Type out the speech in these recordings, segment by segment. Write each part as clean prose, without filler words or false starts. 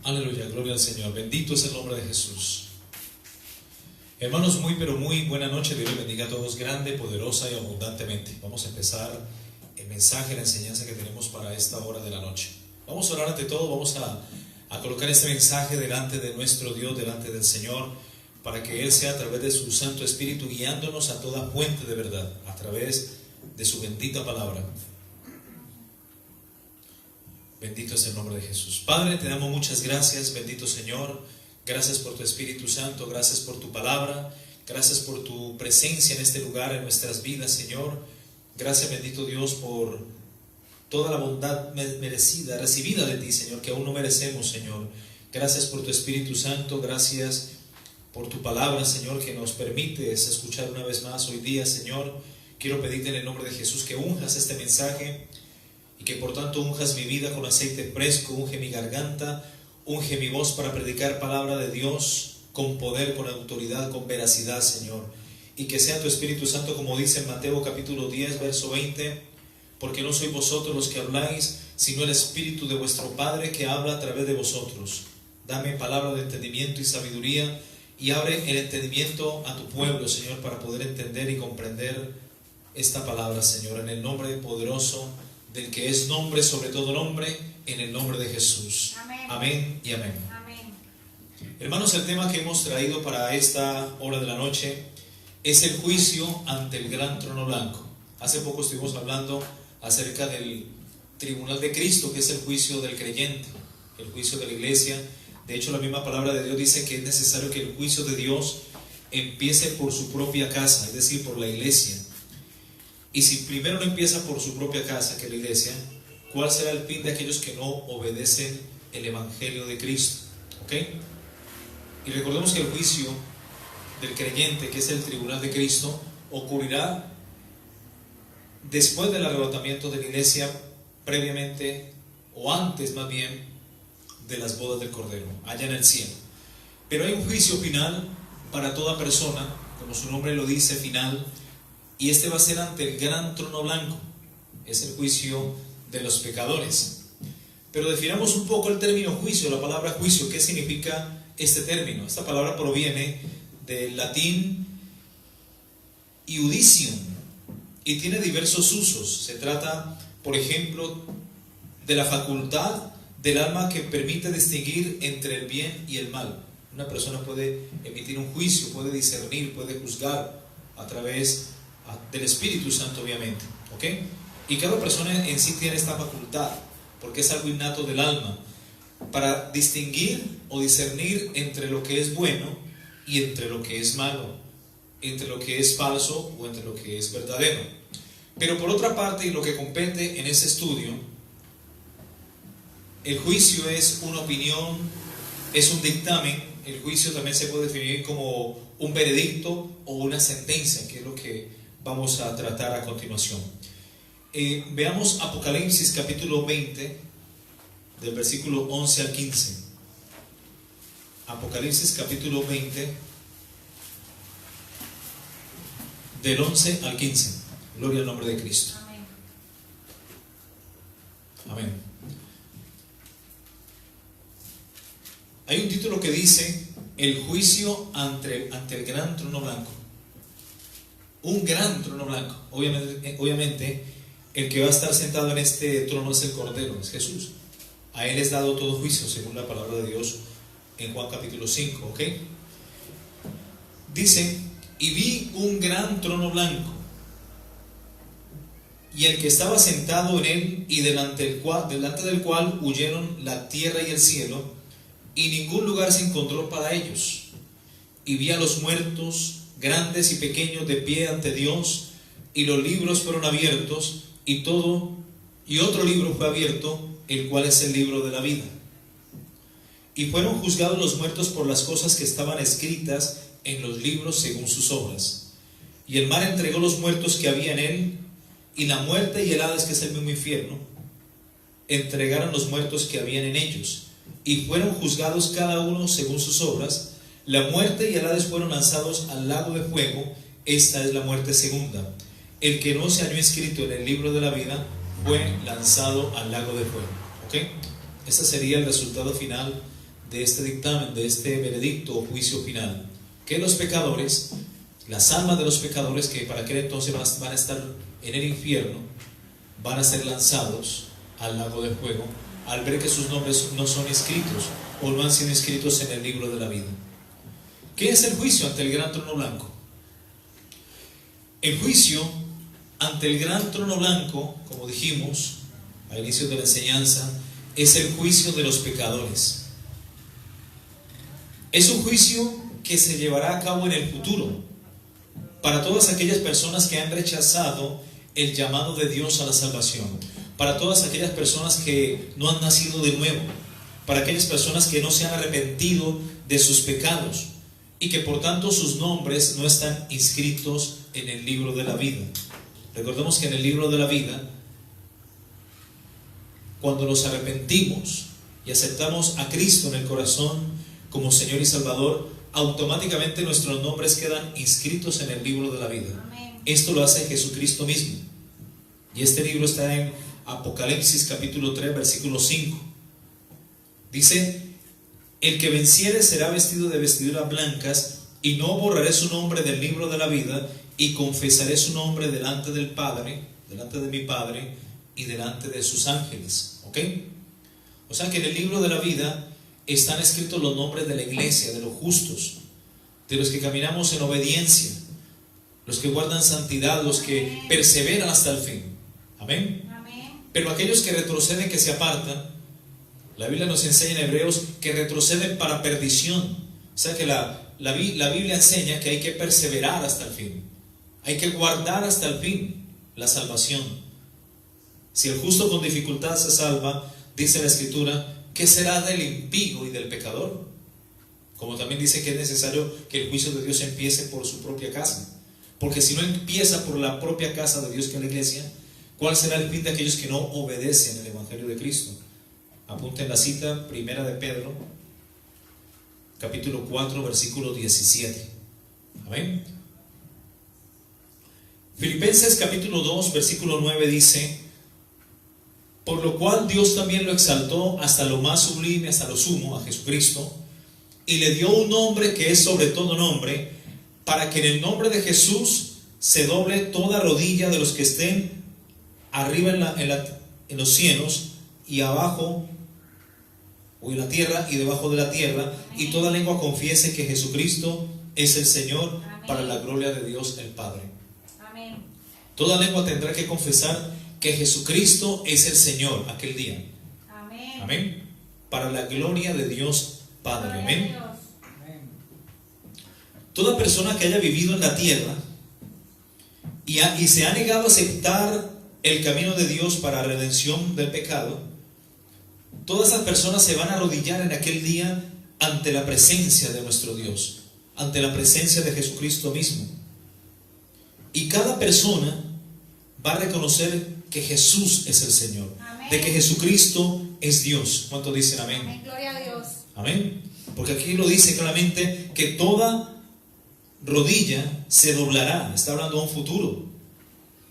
Aleluya, gloria al Señor. Bendito es el nombre de Jesús. Hermanos, muy pero muy buena noche. Dios les bendiga a todos grande, poderosa y abundantemente. Vamos a empezar el mensaje, la enseñanza que tenemos para esta hora de la noche. Vamos a orar ante todo, vamos a colocar este mensaje delante de nuestro Dios, delante del Señor, para que Él sea a través de su Santo Espíritu guiándonos a toda fuente de verdad, a través de su bendita palabra. Bendito es el nombre de Jesús. Padre, te damos muchas gracias, bendito Señor. Gracias por tu Espíritu Santo, gracias por tu palabra, gracias por tu presencia en este lugar, en nuestras vidas, Señor. Gracias, bendito Dios, por toda la bondad merecida, recibida de ti, Señor, que aún no merecemos, Señor. Gracias por tu Espíritu Santo, gracias por tu palabra, Señor, que nos permites escuchar una vez más hoy día, Señor. Quiero pedirte en el nombre de Jesús que unjas este mensaje y que por tanto unjas mi vida con aceite fresco, unge mi garganta, unge mi voz para predicar palabra de Dios con poder, con autoridad, con veracidad, Señor. Y que sea tu Espíritu Santo, como dice en Mateo capítulo 10, verso 20, porque no sois vosotros los que habláis, sino el Espíritu de vuestro Padre que habla a través de vosotros. Dame palabra de entendimiento y sabiduría y abre el entendimiento a tu pueblo, Señor, para poder entender y comprender esta palabra, Señor, en el nombre poderoso del que es nombre sobre todo nombre, en el nombre de Jesús. Amén, amén y amén. Amén. Hermanos, el tema que hemos traído para esta hora de la noche es el juicio ante el gran trono blanco. Hace poco estuvimos hablando acerca del tribunal de Cristo, que es el juicio del creyente, el juicio de la iglesia. De hecho, la misma palabra de Dios dice que es necesario que el juicio de Dios empiece por su propia casa, es decir, por la iglesia. Y si primero no empieza por su propia casa, que es la iglesia, ¿cuál será el fin de aquellos que no obedecen el Evangelio de Cristo? ¿Ok? Y recordemos que el juicio del creyente, que es el tribunal de Cristo, ocurrirá después del arrebatamiento de la iglesia, previamente, o antes más bien, de las bodas del Cordero, allá en el cielo. Pero hay un juicio final para toda persona, como su nombre lo dice, final, y este va a ser ante el gran trono blanco. Es el juicio de los pecadores. Pero definamos un poco el término juicio, la palabra juicio. ¿Qué significa este término? Esta palabra proviene del latín iudicium y tiene diversos usos. Se trata, por ejemplo, de la facultad del alma que permite distinguir entre el bien y el mal. Una persona puede emitir un juicio, puede discernir, puede juzgar a través del Espíritu Santo, obviamente, ¿ok? Y cada persona en sí tiene esta facultad, porque es algo innato del alma, para distinguir o discernir entre lo que es bueno y entre lo que es malo, entre lo que es falso o entre lo que es verdadero. Pero por otra parte, y lo que compete en ese estudio, el juicio es una opinión, es un dictamen. El juicio también se puede definir como un veredicto o una sentencia, que es lo que vamos a tratar a continuación. Veamos Apocalipsis capítulo 20, del versículo 11 al 15. Apocalipsis capítulo 20, del 11 al 15. Gloria al nombre de Cristo. Amén. Amén. Hay un título que dice: el juicio ante el gran trono blanco. Un gran trono blanco. Obviamente, el que va a estar sentado en este trono es el Cordero, es Jesús. A Él es dado todo juicio, según la palabra de Dios en Juan capítulo 5, ¿ok? Dice: y vi un gran trono blanco, y el que estaba sentado en él, y delante del cual huyeron la tierra y el cielo, y ningún lugar se encontró para ellos. Y vi a los muertos, grandes y pequeños, de pie ante Dios, y los libros fueron abiertos, y otro libro fue abierto, el cual es el libro de la vida. Y fueron juzgados los muertos por las cosas que estaban escritas en los libros según sus obras. Y el mar entregó los muertos que había en él, y la muerte y el Hades, que es el mismo infierno, entregaron los muertos que habían en ellos, y fueron juzgados cada uno según sus obras. La muerte y el Hades fueron lanzados al lago de fuego. Esta es la muerte segunda. El que no se halló escrito en el libro de la vida fue lanzado al lago de fuego. ¿Ok? Este sería el resultado final de este dictamen, de este veredicto o juicio final, que los pecadores, las almas de los pecadores que para aquel entonces van a estar en el infierno, van a ser lanzados al lago de fuego al ver que sus nombres no son escritos o no han sido escritos en el libro de la vida. ¿Qué es el juicio ante el gran trono blanco? El juicio ante el gran trono blanco, como dijimos al inicio de la enseñanza, es el juicio de los pecadores. Es un juicio que se llevará a cabo en el futuro para todas aquellas personas que han rechazado el llamado de Dios a la salvación, para todas aquellas personas que no han nacido de nuevo, para aquellas personas que no se han arrepentido de sus pecados y que por tanto sus nombres no están inscritos en el libro de la vida. Recordemos que en el libro de la vida, cuando nos arrepentimos y aceptamos a Cristo en el corazón como Señor y Salvador, automáticamente nuestros nombres quedan inscritos en el libro de la vida. Amén. Esto lo hace Jesucristo mismo. Y este libro está en Apocalipsis capítulo 3, versículo 5. Dice: el que venciere será vestido de vestiduras blancas, y no borraré su nombre del libro de la vida, y confesaré su nombre delante del Padre, delante de mi Padre, y delante de sus ángeles. ¿Ok? O sea que en el libro de la vida están escritos los nombres de la iglesia, de los justos, de los que caminamos en obediencia, los que guardan santidad, los que perseveran hasta el fin. Amén. Pero aquellos que retroceden, que se apartan, la Biblia nos enseña en Hebreos que retroceden para perdición. O sea que la Biblia enseña que hay que perseverar hasta el fin, hay que guardar hasta el fin la salvación. Si el justo con dificultad se salva, dice la Escritura, ¿qué será del impío y del pecador? Como también dice que es necesario que el juicio de Dios empiece por su propia casa, porque si no empieza por la propia casa de Dios, que es la iglesia, ¿cuál será el fin de aquellos que no obedecen el Evangelio de Cristo? Apunten la cita, primera de Pedro, capítulo 4, versículo 17. Amén. Filipenses capítulo 2, versículo 9 dice: por lo cual Dios también lo exaltó hasta lo más sublime, hasta lo sumo, a Jesucristo, y le dio un nombre que es sobre todo nombre, para que en el nombre de Jesús se doble toda rodilla de los que estén arriba en los cielos y abajo, o en la tierra y debajo de la tierra, y toda lengua confiese que Jesucristo es el Señor, para la gloria de Dios el Padre. Amén. Toda lengua tendrá que confesar que Jesucristo es el Señor aquel día. Amén. Amén. Para la gloria de Dios Padre. Amén. Toda persona que haya vivido en la tierra y se ha negado a aceptar el camino de Dios para redención del pecado, todas esas personas se van a arrodillar en aquel día ante la presencia de nuestro Dios, ante la presencia de Jesucristo mismo. Y cada persona va a reconocer que Jesús es el Señor, amén, de que Jesucristo es Dios. ¿Cuántos dicen amén? Amén, gloria a Dios. Amén. Porque aquí lo dice claramente que toda rodilla se doblará, está hablando de un futuro,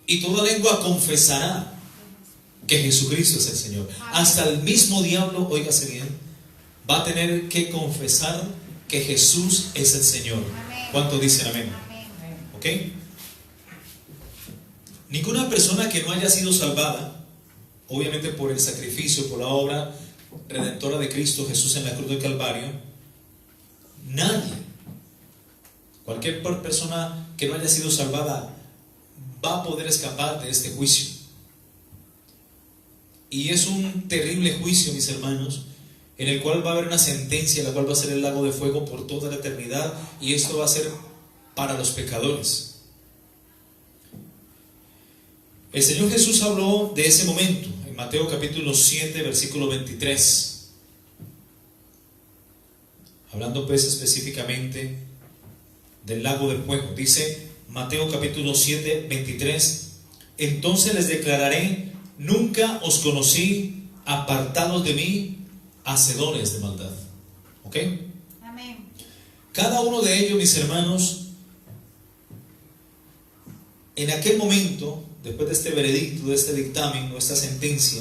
y toda lengua confesará que Jesucristo es el Señor. Amén. Hasta el mismo diablo, óigase bien, va a tener que confesar que Jesús es el Señor. Amén. ¿Cuántos dicen amén? Amén. ¿Ok? Ninguna persona que no haya sido salvada, obviamente por el sacrificio, por la obra redentora de Cristo Jesús en la cruz del Calvario, nadie, cualquier persona que no haya sido salvada, va a poder escapar de este juicio. Y es un terrible juicio, mis hermanos, en el cual va a haber una sentencia, la cual va a ser el lago de fuego por toda la eternidad, y esto va a ser para los pecadores. El Señor Jesús habló de ese momento en Mateo capítulo 7, versículo 23, hablando pues específicamente del lago de fuego. Dice Mateo capítulo 7, 23: entonces les declararé, nunca os conocí, apartados de mí, hacedores de maldad. ¿Ok? Amén. Cada uno de ellos, mis hermanos, en aquel momento, después de este veredicto, de este dictamen o esta sentencia,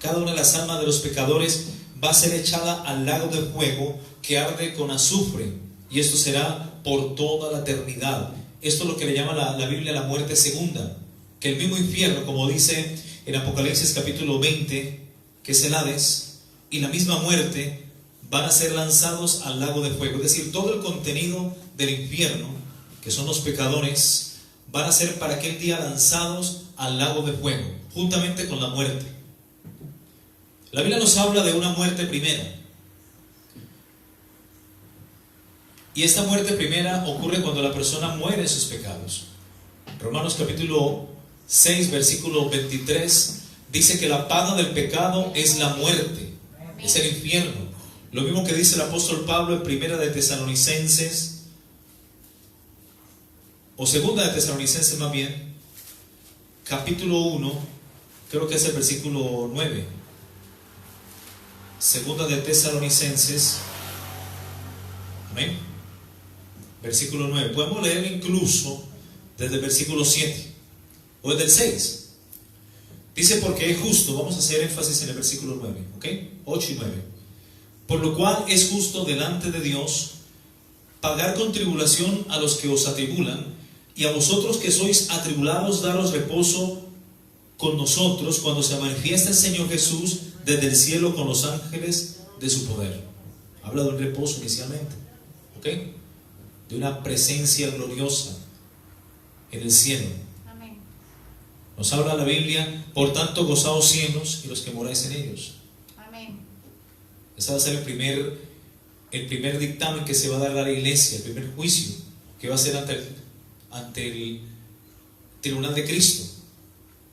cada una de las almas de los pecadores va a ser echada al lago de fuego que arde con azufre, y esto será por toda la eternidad. Esto es lo que le llama la Biblia la muerte segunda, que el mismo infierno, como dice en Apocalipsis capítulo 20, que es el Hades, y la misma muerte van a ser lanzados al lago de fuego. Es decir, todo el contenido del infierno, que son los pecadores, van a ser para aquel día lanzados al lago de fuego, juntamente con la muerte. La Biblia nos habla de una muerte primera. Y esta muerte primera ocurre cuando la persona muere en sus pecados. Romanos capítulo 6, versículo 23, dice que la paga del pecado es la muerte, es el infierno. Lo mismo que dice el apóstol Pablo en Primera de Tesalonicenses, o Segunda de Tesalonicenses más bien, capítulo 1, creo que es el versículo 9. Segunda de Tesalonicenses, amén, versículo 9. Podemos leer incluso desde el versículo 7 o desde el 6. Dice: porque es justo, vamos a hacer énfasis en el versículo 9, ¿ok? 8 y 9. Por lo cual es justo delante de Dios pagar con tribulación a los que os atribulan, y a vosotros que sois atribulados daros reposo con nosotros cuando se manifiesta el Señor Jesús desde el cielo con los ángeles de su poder. Habla de un reposo inicialmente, ¿ok? De una presencia gloriosa en el cielo. Amén. Nos habla la Biblia: por tanto gozaos cielos y los que moráis en ellos. Amén. Ese va a ser el primer dictamen que se va a dar a la iglesia, el primer juicio que va a ser ante el tribunal de Cristo,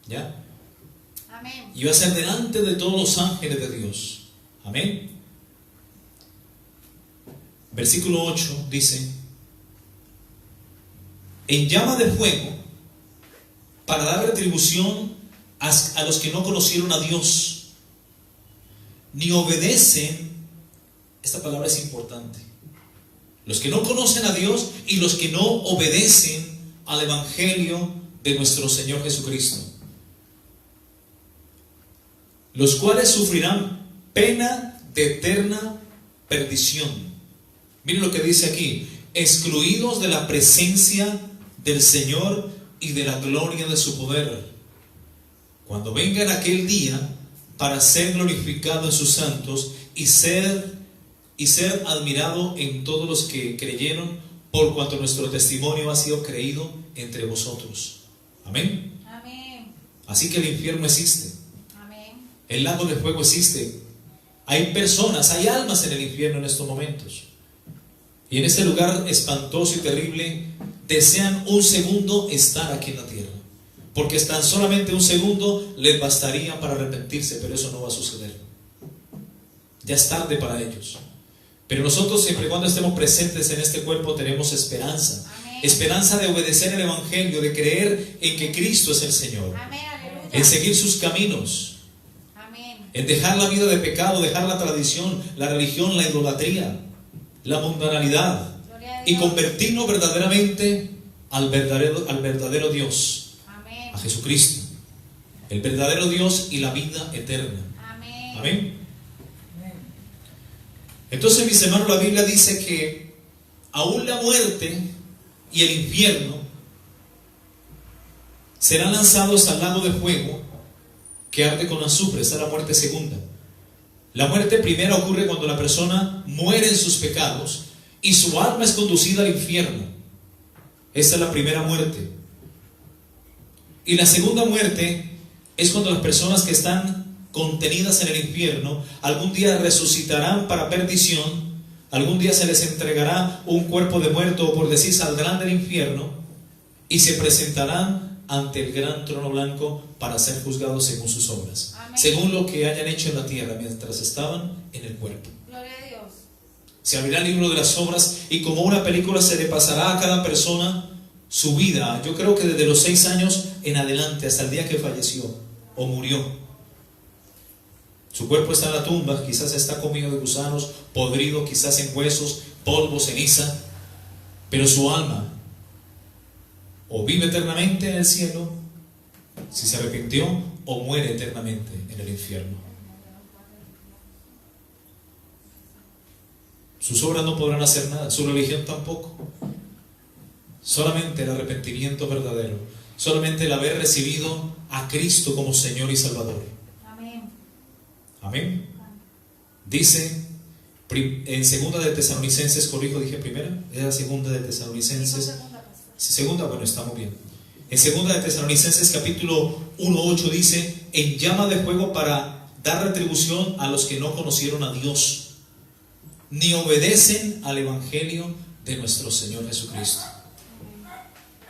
¿ya? Amén. Y va a ser delante de todos los ángeles de Dios. Amén. Versículo 8 dice: en llama de fuego, para dar retribución a los que no conocieron a Dios, ni obedecen. Esta palabra es importante. Los que no conocen a Dios y los que no obedecen al Evangelio de nuestro Señor Jesucristo, los cuales sufrirán pena de eterna perdición. Miren lo que dice aquí: excluidos de la presencia del Señor y de la gloria de su poder, cuando venga en aquel día para ser glorificado en sus santos y ser admirado en todos los que creyeron, por cuanto nuestro testimonio ha sido creído entre vosotros. Amén. Amén. Así que el infierno existe, Amén. el lago de fuego existe, hay personas, hay almas en el infierno en estos momentos, y en este lugar espantoso y terrible desean un segundo estar aquí en la tierra, porque tan solamente un segundo les bastaría para arrepentirse, pero eso no va a suceder. Ya es tarde para ellos. Pero nosotros, siempre y cuando estemos presentes en este cuerpo, tenemos esperanza. Amén. Esperanza de obedecer el Evangelio, de creer en que Cristo es el Señor, Amén. Aleluya. en seguir sus caminos, Amén. en dejar la vida de pecado, dejar la tradición, la religión, la idolatría, la mundanalidad, Gloria a y Dios. convertirnos verdaderamente al verdadero Dios, Amén. a Jesucristo, el verdadero Dios y la vida eterna. Amén. Amén. Entonces, mis hermanos, la Biblia dice que aún la muerte y el infierno serán lanzados al lago de fuego que arde con azufre. Esa es la muerte segunda. La muerte primera ocurre cuando la persona muere en sus pecados y su alma es conducida al infierno. Esa es la primera muerte. Y la segunda muerte es cuando las personas que están contenidas en el infierno algún día resucitarán para perdición, algún día se les entregará un cuerpo de muerto, o por decir, saldrán del infierno y se presentarán ante el gran trono blanco para ser juzgados según sus obras. Amén. Según lo que hayan hecho en la tierra mientras estaban en el cuerpo. Gloria a Dios. Se abrirá el libro de las obras y como una película se le pasará a cada persona su vida. Yo creo que desde los 6 años en adelante hasta el día que falleció o murió. Su cuerpo está en la tumba, quizás está comido de gusanos, podrido, quizás en huesos, polvo, ceniza, pero su alma o vive eternamente en el cielo, si se arrepintió, o muere eternamente en el infierno. Sus obras no podrán hacer nada, su religión tampoco. Solamente el arrepentimiento verdadero, solamente el haber recibido a Cristo como Señor y Salvador. Amén. Amén. Dice en segunda de Tesalonicenses, corrijo, dije primera, era segunda de Tesalonicenses. Segunda, bueno, estamos bien. En segunda de Tesalonicenses capítulo 1:8 dice: en llama de fuego para dar retribución a los que no conocieron a Dios, ni obedecen al evangelio de nuestro Señor Jesucristo.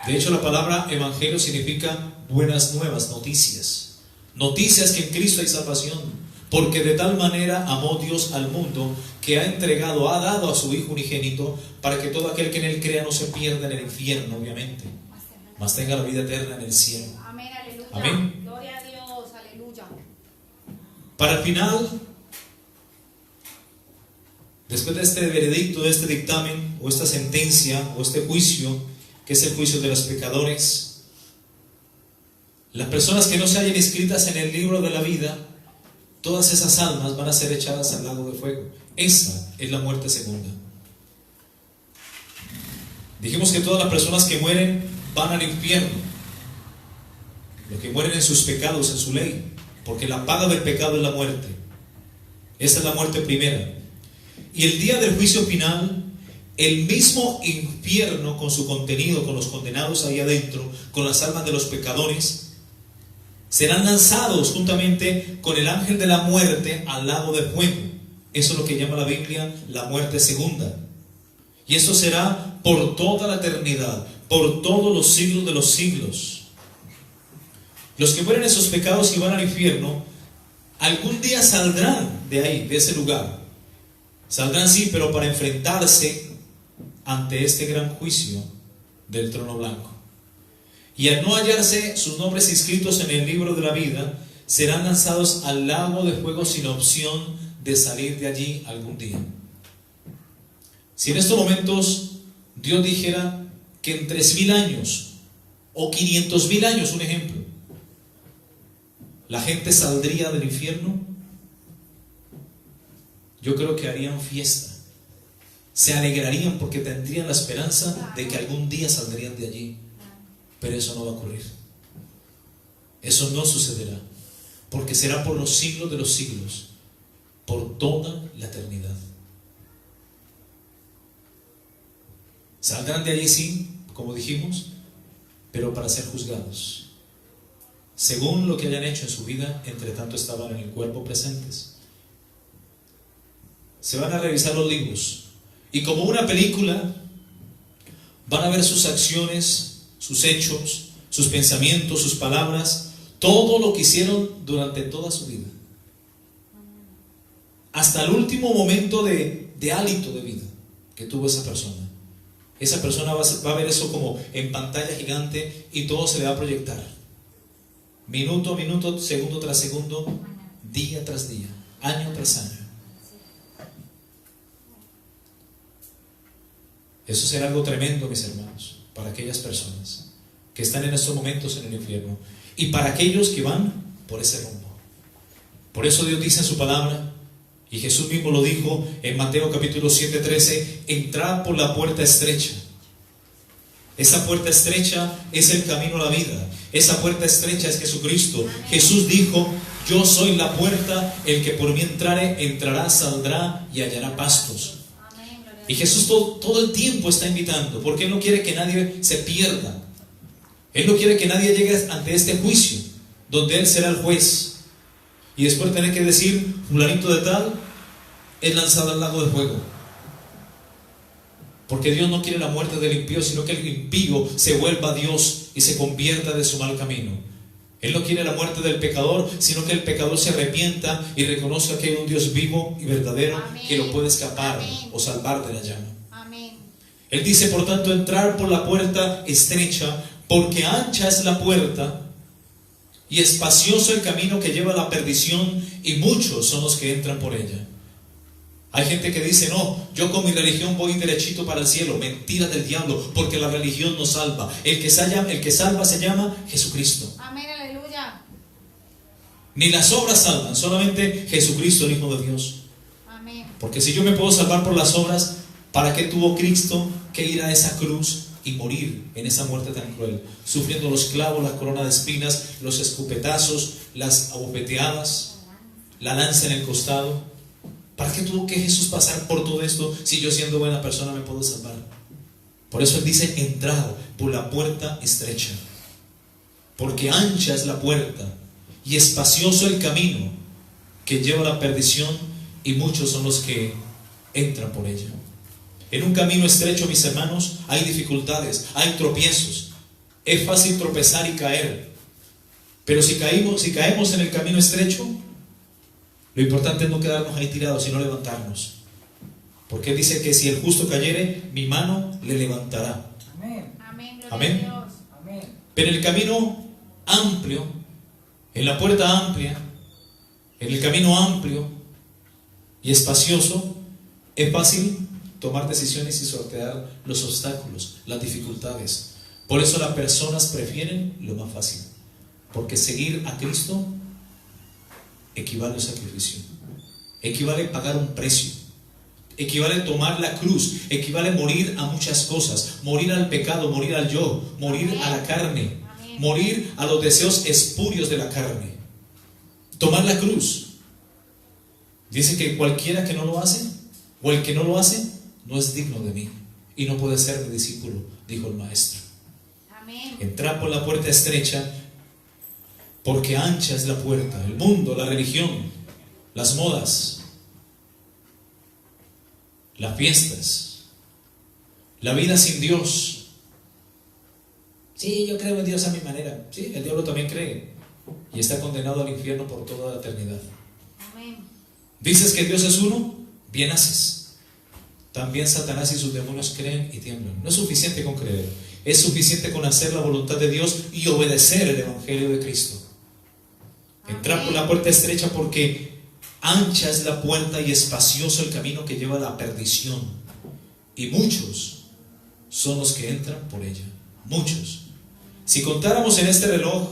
De hecho, la palabra evangelio significa buenas nuevas, noticias. Noticias que en Cristo hay salvación. Porque de tal manera amó Dios al mundo que ha dado a su Hijo unigénito para que todo aquel que en él crea no se pierda en el infierno, obviamente, mas tenga la vida eterna en el cielo. Amén, aleluya. Amén. Gloria a Dios, aleluya. Para el final, después de este veredicto, de este dictamen, o esta sentencia, o este juicio, que es el juicio de los pecadores, las personas que no se hallen inscritas en el libro de la vida, todas esas almas van a ser echadas al lago de fuego. Esa es la muerte segunda. Dijimos que todas las personas que mueren van al infierno, los que mueren en sus pecados, en su ley, porque la paga del pecado es la muerte. Esa es la muerte primera. Y el día del juicio final, el mismo infierno con su contenido, con los condenados ahí adentro, con las almas de los pecadores, serán lanzados juntamente con el ángel de la muerte al lago de fuego. Eso es lo que llama la Biblia la muerte segunda. Y esto será por toda la eternidad, por todos los siglos de los siglos. Los que mueren en sus pecados y van al infierno, algún día saldrán de ahí, de ese lugar. Saldrán, sí, pero para enfrentarse ante este gran juicio del trono blanco. Y al no hallarse sus nombres inscritos en el libro de la vida, serán lanzados al lago de fuego sin opción de salir de allí algún día. Si en estos momentos Dios dijera que en 3,000 años o 500,000 años, un ejemplo, la gente saldría del infierno, yo creo que harían fiesta, se alegrarían porque tendrían la esperanza de que algún día saldrían de allí. Pero eso no va a ocurrir. Eso no sucederá, porque será por los siglos de los siglos, por toda la eternidad. Saldrán de allí, sí, como dijimos, pero para ser juzgados, según lo que hayan hecho en su vida, entre tanto estaban en el cuerpo presentes. Se van a revisar los libros, y como una película, van a ver sus acciones, sus hechos, sus pensamientos, sus palabras, todo lo que hicieron durante toda su vida. Hasta el último momento de hálito de vida que tuvo esa persona. Esa persona va a ver eso como en pantalla gigante y todo se le va a proyectar. Minuto a minuto, segundo tras segundo, día tras día, año tras año. Eso será algo tremendo, mis hermanos, para aquellas personas que están en estos momentos en el infierno y para aquellos que van por ese rumbo. Por eso Dios dice en su palabra, y Jesús mismo lo dijo en Mateo capítulo 7:13: entrad por la puerta estrecha. Esa puerta estrecha es el camino a la vida. Esa puerta estrecha es Jesucristo. Jesús dijo: yo soy la puerta, el que por mí entrare, entrará, saldrá y hallará pastos. Y Jesús todo el tiempo está invitando, porque Él no quiere que nadie se pierda. Él no quiere que nadie llegue ante este juicio, donde Él será el juez, y después tener que decir, fulanito de tal es lanzado al lago de fuego. Porque Dios no quiere la muerte del impío, sino que el impío se vuelva a Dios y se convierta de su mal camino. Él no quiere la muerte del pecador, sino que el pecador se arrepienta y reconozca que hay un Dios vivo y verdadero. Amén. Que lo puede escapar. Amén. O salvar de la llama. Amén. Él dice, por tanto, entrar por la puerta estrecha, porque ancha es la puerta y espacioso el camino que lleva a la perdición, y muchos son los que entran por ella. Hay gente que dice, no, yo con mi religión voy derechito para el cielo. Mentira del diablo, porque la religión no salva. El que salva se llama Jesucristo. Amén, aleluya. Ni las obras salvan, solamente Jesucristo, el Hijo de Dios. Amén. Porque si yo me puedo salvar por las obras, ¿para qué tuvo Cristo que ir a esa cruz y morir en esa muerte tan cruel? Sufriendo los clavos, la corona de espinas, los escupetazos, las abofeteadas, la lanza en el costado. ¿Para qué tuvo que Jesús pasar por todo esto si yo siendo buena persona me puedo salvar? Por eso Él dice: entrad por la puerta estrecha, porque ancha es la puerta y espacioso el camino que lleva a la perdición, y muchos son los que entran por ella. En un camino estrecho, mis hermanos, hay dificultades, hay tropiezos. Es fácil tropezar y caer, pero si caemos en el camino estrecho, lo importante es no quedarnos ahí tirados, sino levantarnos. Porque Él dice que si el justo cayere, mi mano le levantará. Amén. Amén. Gloria Amén. a Dios. Amén. Pero en el camino amplio, en la puerta amplia, en el camino amplio y espacioso, es fácil tomar decisiones y sortear los obstáculos, las dificultades. Por eso las personas prefieren lo más fácil, porque seguir a Cristo equivale a sacrificio, equivale a pagar un precio, equivale a tomar la cruz, equivale a morir a muchas cosas, morir al pecado, morir al yo, morir a la carne, morir a los deseos espurios de la carne, tomar la cruz. Dice que cualquiera que no lo hace, o el que no lo hace, no es digno de mí y no puede ser mi discípulo, dijo el Maestro. Amén. Entrad por la puerta estrecha, porque ancha es la puerta. El mundo, la religión, las modas, las fiestas, la vida sin Dios. Sí, yo creo en Dios a mi manera. Sí, el diablo también cree y está condenado al infierno por toda la eternidad. Amén. ¿Dices que Dios es uno? Bien haces. También Satanás y sus demonios creen y tiemblan. No es suficiente con creer, es suficiente con hacer la voluntad de Dios y obedecer el Evangelio de Cristo. Entrar por la puerta estrecha, porque ancha es la puerta y espacioso el camino que lleva a la perdición, y muchos son los que entran por ella. Muchos. Si contáramos en este reloj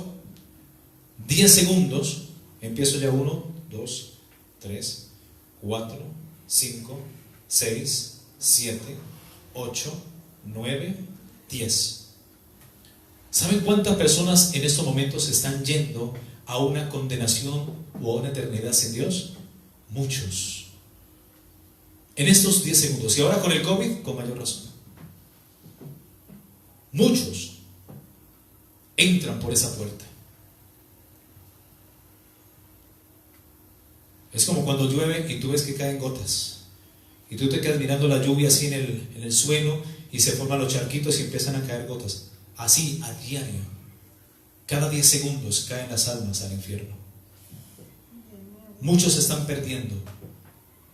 10 segundos, empiezo ya: 1, 2, 3, 4, 5, 6, 7, 8, 9, 10. ¿Saben cuántas personas en estos momentos están yendo a una condenación o a una eternidad sin Dios? Muchos. En estos 10 segundos. Y ahora con el COVID, con mayor razón. Muchos entran por esa puerta. Es como cuando llueve y tú ves que caen gotas. Y tú te quedas mirando la lluvia así en el suelo, y se forman los charquitos y empiezan a caer gotas. Así, a diario. Cada 10 segundos caen las almas al infierno. Muchos se están perdiendo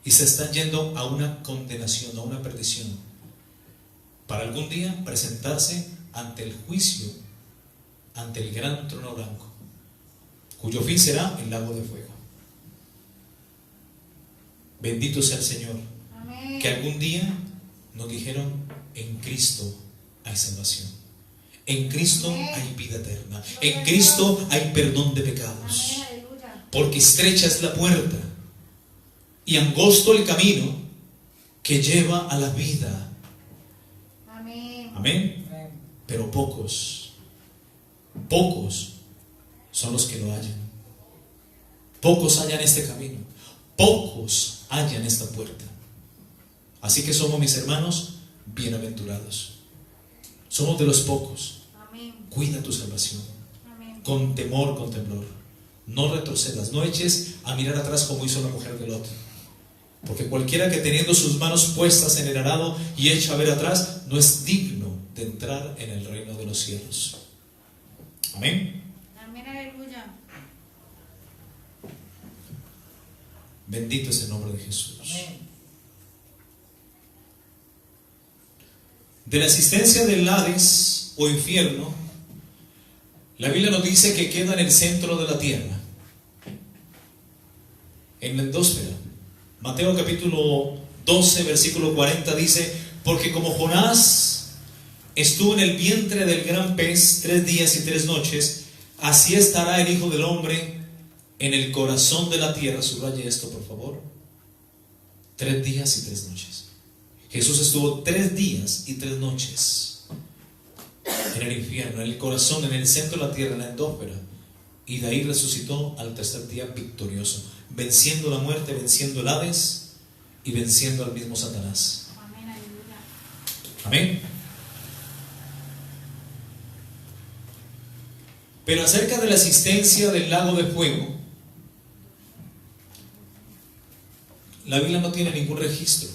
y se están yendo a una condenación, a una perdición, para algún día presentarse ante el juicio, ante el gran trono blanco, cuyo fin será el lago de fuego. Bendito sea el Señor. Amén. Que algún día nos dijeron: en Cristo hay salvación, en Cristo hay vida eterna, en Cristo hay perdón de pecados. Amén. Aleluya. Porque estrecha es la puerta y angosto el camino que lleva a la vida. Amén. Amén. Amén. Pero pocos son los que lo hallan. Pocos hallan este camino, pocos hallan esta puerta. Así que somos, mis hermanos, bienaventurados. Somos de los pocos. Amén. Cuida tu salvación, Amén. con temor, con temblor. No retrocedas, no eches a mirar atrás como hizo la mujer de Lot. Porque cualquiera que teniendo sus manos puestas en el arado y echa a ver atrás, no es digno de entrar en el reino de los cielos. Amén. Amén. Aleluya. Bendito es el nombre de Jesús. Amén. De la existencia del Hades o infierno, la Biblia nos dice que queda en el centro de la tierra, en la endósfera. Mateo capítulo 12, versículo 40 dice: porque como Jonás estuvo en el vientre del gran pez 3 días y 3 noches, así estará el Hijo del Hombre en el corazón de la tierra. Subraye esto, por favor. 3 días y 3 noches. Jesús estuvo 3 días y 3 noches en el infierno, en el corazón, en el centro de la tierra, en la endósfera. Y de ahí resucitó al tercer día victorioso, venciendo la muerte, venciendo el Hades y venciendo al mismo Satanás. Amén, aleluya. Amén. Pero acerca de la existencia del lago de fuego, la Biblia no tiene ningún registro.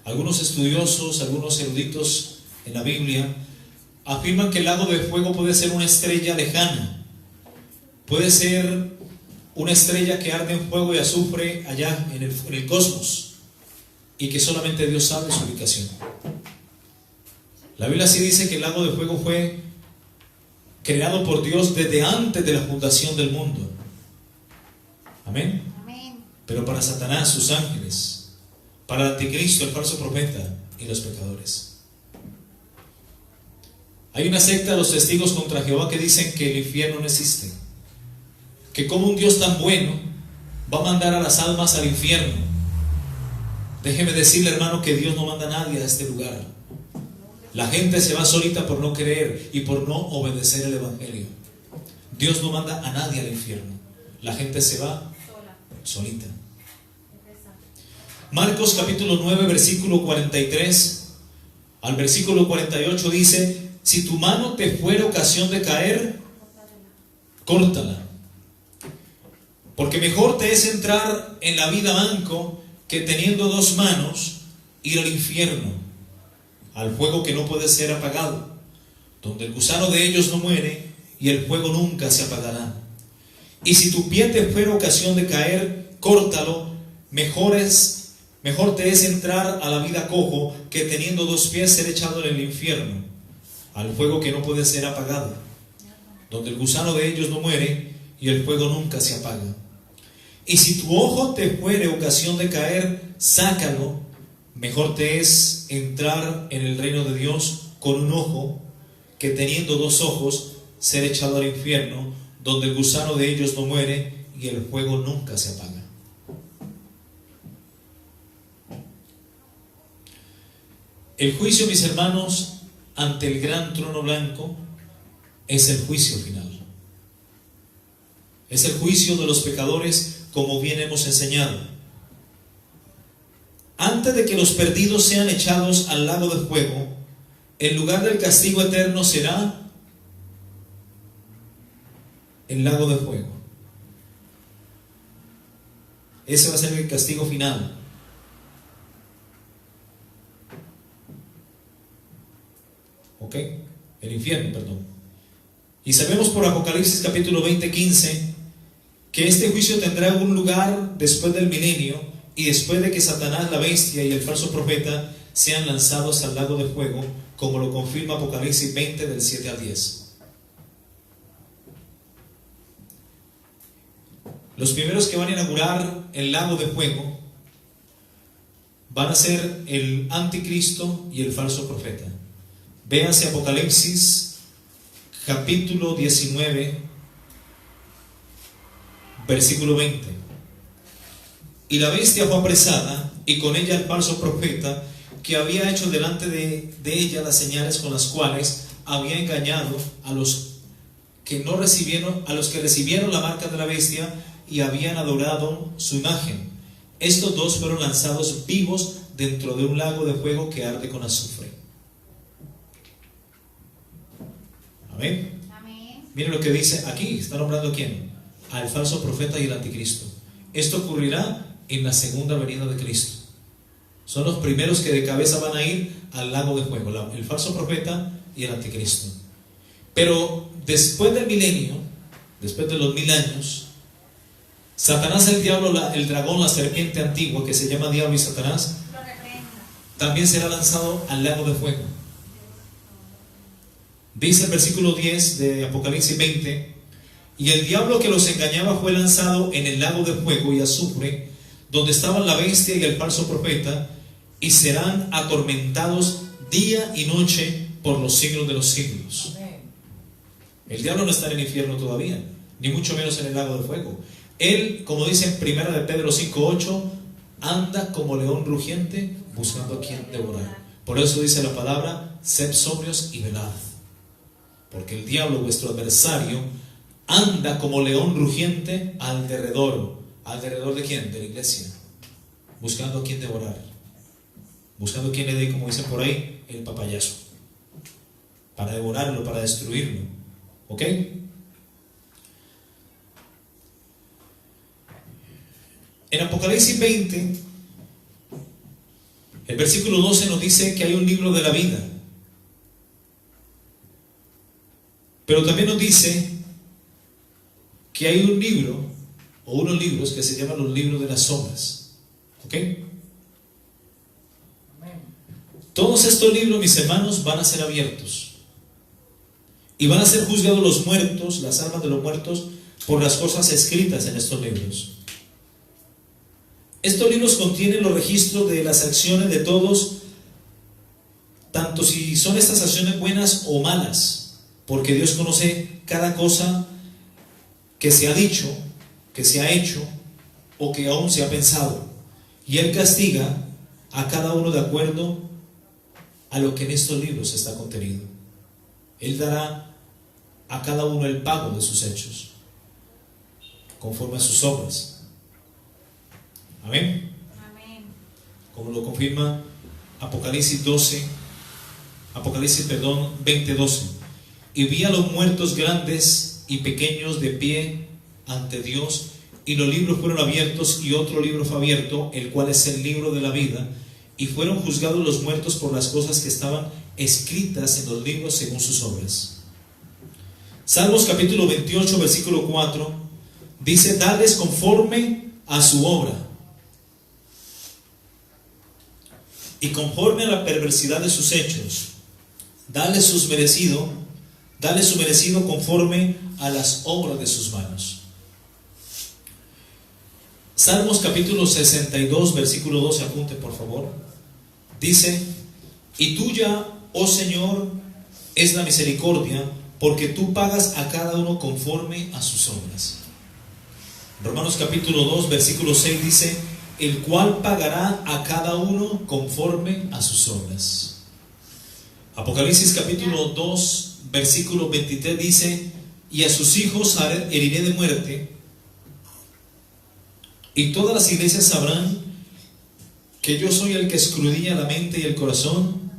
Algunos estudiosos, algunos eruditos en la Biblia afirman que el lago de fuego puede ser una estrella lejana, puede ser una estrella que arde en fuego y azufre allá en el cosmos, y que solamente Dios sabe su ubicación. La Biblia sí dice que el lago de fuego fue creado por Dios desde antes de la fundación del mundo. Amén. Amén. Pero para Satanás, sus ángeles, para el anticristo, el falso profeta y los pecadores. Hay una secta de los testigos contra Jehová que dicen que el infierno no existe, que como un Dios tan bueno va a mandar a las almas al infierno. Déjeme decirle, hermano, que Dios no manda a nadie a este lugar. La gente se va solita por no creer y por no obedecer el evangelio. Dios no manda a nadie al infierno. La gente se va solita. Marcos capítulo 9 versículo 43 al versículo 48 dice: si tu mano te fuera ocasión de caer, córtala, porque mejor te es entrar en la vida manco que teniendo 2 manos ir al infierno, al fuego que no puede ser apagado, donde el gusano de ellos no muere y el fuego nunca se apagará. Y si tu pie te fuera ocasión de caer, córtalo, mejor te es entrar a la vida cojo que teniendo 2 pies ser echado en el infierno, al fuego que no puede ser apagado, donde el gusano de ellos no muere y el fuego nunca se apaga. Y si tu ojo te fuere ocasión de caer, sácalo, mejor te es entrar en el reino de Dios con un ojo que teniendo 2 ojos ser echado al infierno, donde el gusano de ellos no muere y el fuego nunca se apaga. El juicio, mis hermanos, ante el gran trono blanco es el juicio final. Es el juicio de los pecadores, como bien hemos enseñado. Antes de que los perdidos sean echados al lago de fuego, el lugar del castigo eterno será el lago de fuego. Ese va a ser el castigo final. ¿Ok? El infierno, perdón. Y sabemos por Apocalipsis capítulo 20:15 que este juicio tendrá un lugar después del milenio y después de que Satanás, la bestia y el falso profeta sean lanzados al lago de fuego, como lo confirma Apocalipsis 20 del 7 al 10. Los primeros que van a inaugurar el lago de fuego van a ser el anticristo y el falso profeta. Véanse Apocalipsis capítulo 19 versículo 20. Y la bestia fue apresada, y con ella el falso profeta, que había hecho delante de ella las señales con las cuales había engañado a los que recibieron la marca de la bestia y habían adorado su imagen. Estos 2 fueron lanzados vivos dentro de un lago de fuego que arde con azufre. Amén. Amén. Miren lo que dice aquí, está nombrando a quién: al falso profeta y el anticristo. Esto ocurrirá en la segunda venida de Cristo. Son los primeros que de cabeza van a ir al lago de fuego, el falso profeta y el anticristo. Pero después del milenio, después de los 1000 años, Satanás, el diablo, el dragón, la serpiente antigua, que se llama diablo y Satanás, Lo reprenda. también será lanzado al lago de fuego. Dice el versículo 10 de Apocalipsis 20: y el diablo que los engañaba fue lanzado en el lago de fuego y azufre, donde estaban la bestia y el falso profeta, y serán atormentados día y noche por los siglos de los siglos. El diablo no está en el infierno todavía, ni mucho menos en el lago de fuego. Él, como dice en 1 de Pedro 5:8, anda como león rugiente buscando a quien devorar. Por eso dice la palabra: sed sobrios y velad, porque el diablo, vuestro adversario, anda como león rugiente alrededor. ¿Alrededor de quién? De la iglesia, buscando a quien devorar, buscando a quien le dé, como dicen por ahí, el papayazo, para devorarlo, para destruirlo. ¿Ok? En Apocalipsis 20, el versículo 12 nos dice que hay un libro de la vida, pero también nos dice que hay un libro o unos libros que se llaman los libros de las sombras. ¿Ok? Todos estos libros, mis hermanos, van a ser abiertos y van a ser juzgados los muertos, las almas de los muertos, por las cosas escritas en estos libros. Estos libros contienen los registros de las acciones de todos, tanto si son estas acciones buenas o malas, porque Dios conoce cada cosa que se ha dicho, que se ha hecho o que aún se ha pensado, y Él castiga a cada uno de acuerdo a lo que en estos libros está contenido. Él dará a cada uno el pago de sus hechos, conforme a sus obras. Amén. Amén. Como lo confirma Apocalipsis 20:12. Y vi a los muertos grandes y pequeños de pie ante Dios, y los libros fueron abiertos, y otro libro fue abierto, el cual es el libro de la vida, y fueron juzgados los muertos por las cosas que estaban escritas en los libros según sus obras. Salmos capítulo 28, versículo 4 dice: dales conforme a su obra y conforme a la perversidad de sus hechos, dale su merecido conforme a las obras de sus manos. Salmos capítulo 62, versículo 12, apunte por favor. Dice: y tuya, oh Señor, es la misericordia, porque tú pagas a cada uno conforme a sus obras. Romanos capítulo 2, versículo 6 dice: el cual pagará a cada uno conforme a sus obras. Apocalipsis capítulo 2, versículo 23 dice: y a sus hijos heriré de muerte, y todas las iglesias sabrán que yo soy el que escudriña la mente y el corazón,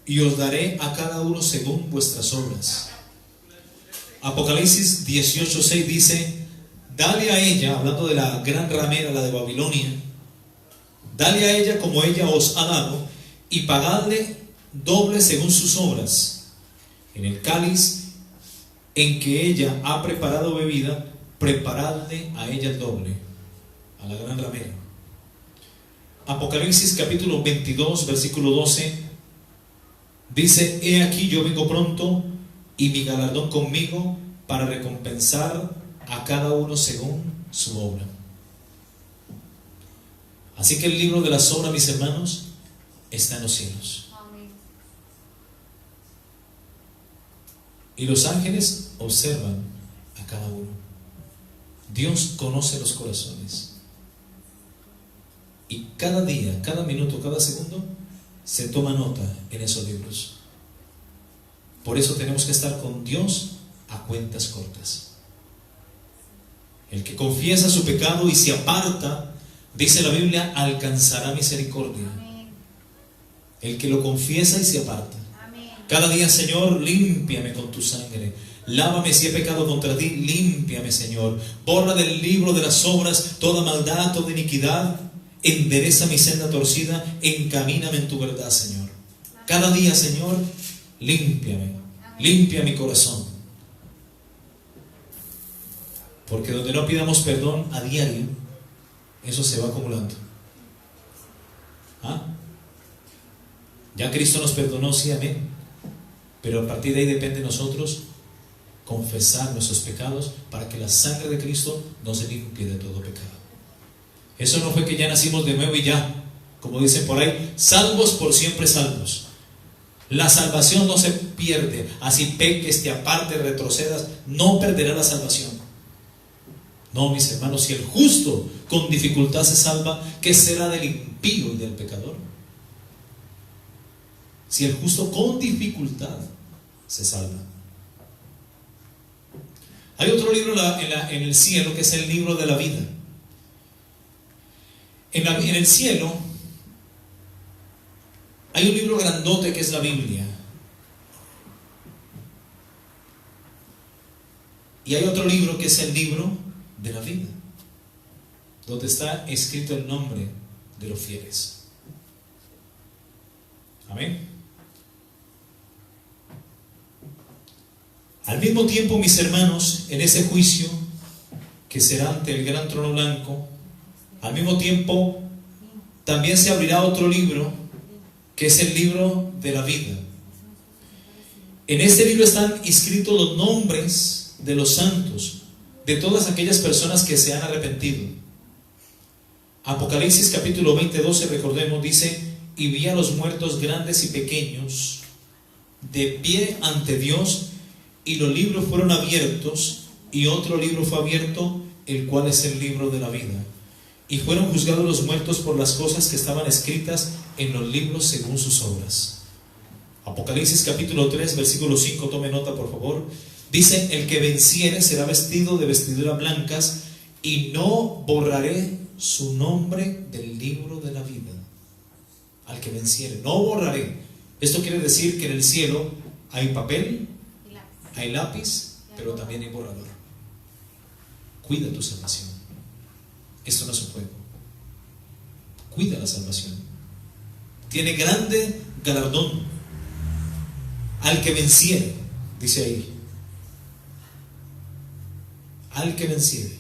y os daré a cada uno según vuestras obras. Apocalipsis 18:6 dice: dale a ella, hablando de la gran ramera, la de Babilonia, dale a ella como ella os ha dado, y pagadle doble según sus obras. En el cáliz en que ella ha preparado bebida, preparadle a ella el doble, a la gran ramera. Apocalipsis capítulo 22, versículo 12 dice: he aquí yo vengo pronto, y mi galardón conmigo, para recompensar a cada uno según su obra. Así que el libro de las obras, mis hermanos, está en los cielos. Amén. Y los ángeles observan a cada uno. Dios conoce los corazones. Y cada día, cada minuto, cada segundo, se toma nota en esos libros. Por eso tenemos que estar con Dios a cuentas cortas. El que confiesa su pecado y se aparta, dice la Biblia, alcanzará misericordia. Amén. El que lo confiesa y se aparta. Amén. Cada día: Señor, límpiame con tu sangre. Lávame si he pecado contra ti, límpiame, Señor. Borra del libro de las obras toda maldad, toda iniquidad. Endereza mi senda torcida, encamíname en tu verdad, Señor. Cada día, Señor, límpiame, limpia mi corazón. Porque donde no pidamos perdón a diario, eso se va acumulando. ¿Ah? Ya Cristo nos perdonó, sí, amén. Pero a partir de ahí depende de nosotros confesar nuestros pecados, para que la sangre de Cristo nos limpie de todo pecado. Eso no fue que ya nacimos de nuevo y ya, como dicen por ahí, salvos por siempre salvos. La salvación no se pierde. Así peques, te apartes, retrocedas, no perderás la salvación. No, mis hermanos, si el justo con dificultad se salva, ¿qué será del impío y del pecador? Si el justo con dificultad se salva. Hay otro libro en el cielo que es el libro de la vida. En el cielo hay un libro grandote que es la Biblia. Y hay otro libro que es el libro de la vida, donde está escrito el nombre de los fieles. Amén. Al mismo tiempo, mis hermanos, en ese juicio que será ante el gran trono blanco, al mismo tiempo también se abrirá otro libro que es el libro de la vida. En este libro están inscritos los nombres de los santos, de todas aquellas personas que se han arrepentido. Apocalipsis capítulo 20, 12, recordemos, dice: y vi a los muertos grandes y pequeños de pie ante Dios, y los libros fueron abiertos, y otro libro fue abierto, el cual es el libro de la vida. Y fueron juzgados los muertos por las cosas que estaban escritas en los libros según sus obras. Apocalipsis capítulo 3, versículo 5, tome nota por favor. Dice: el que venciere será vestido de vestiduras blancas, y no borraré su nombre del libro de la vida. Al que venciere, no borraré. Esto quiere decir que en el cielo hay papel, hay lápiz, pero también hay borrador. Cuida tu salvación. Esto no es un juego. Cuida la salvación. Tiene grande galardón. Al que venciere, dice ahí. Al que venciere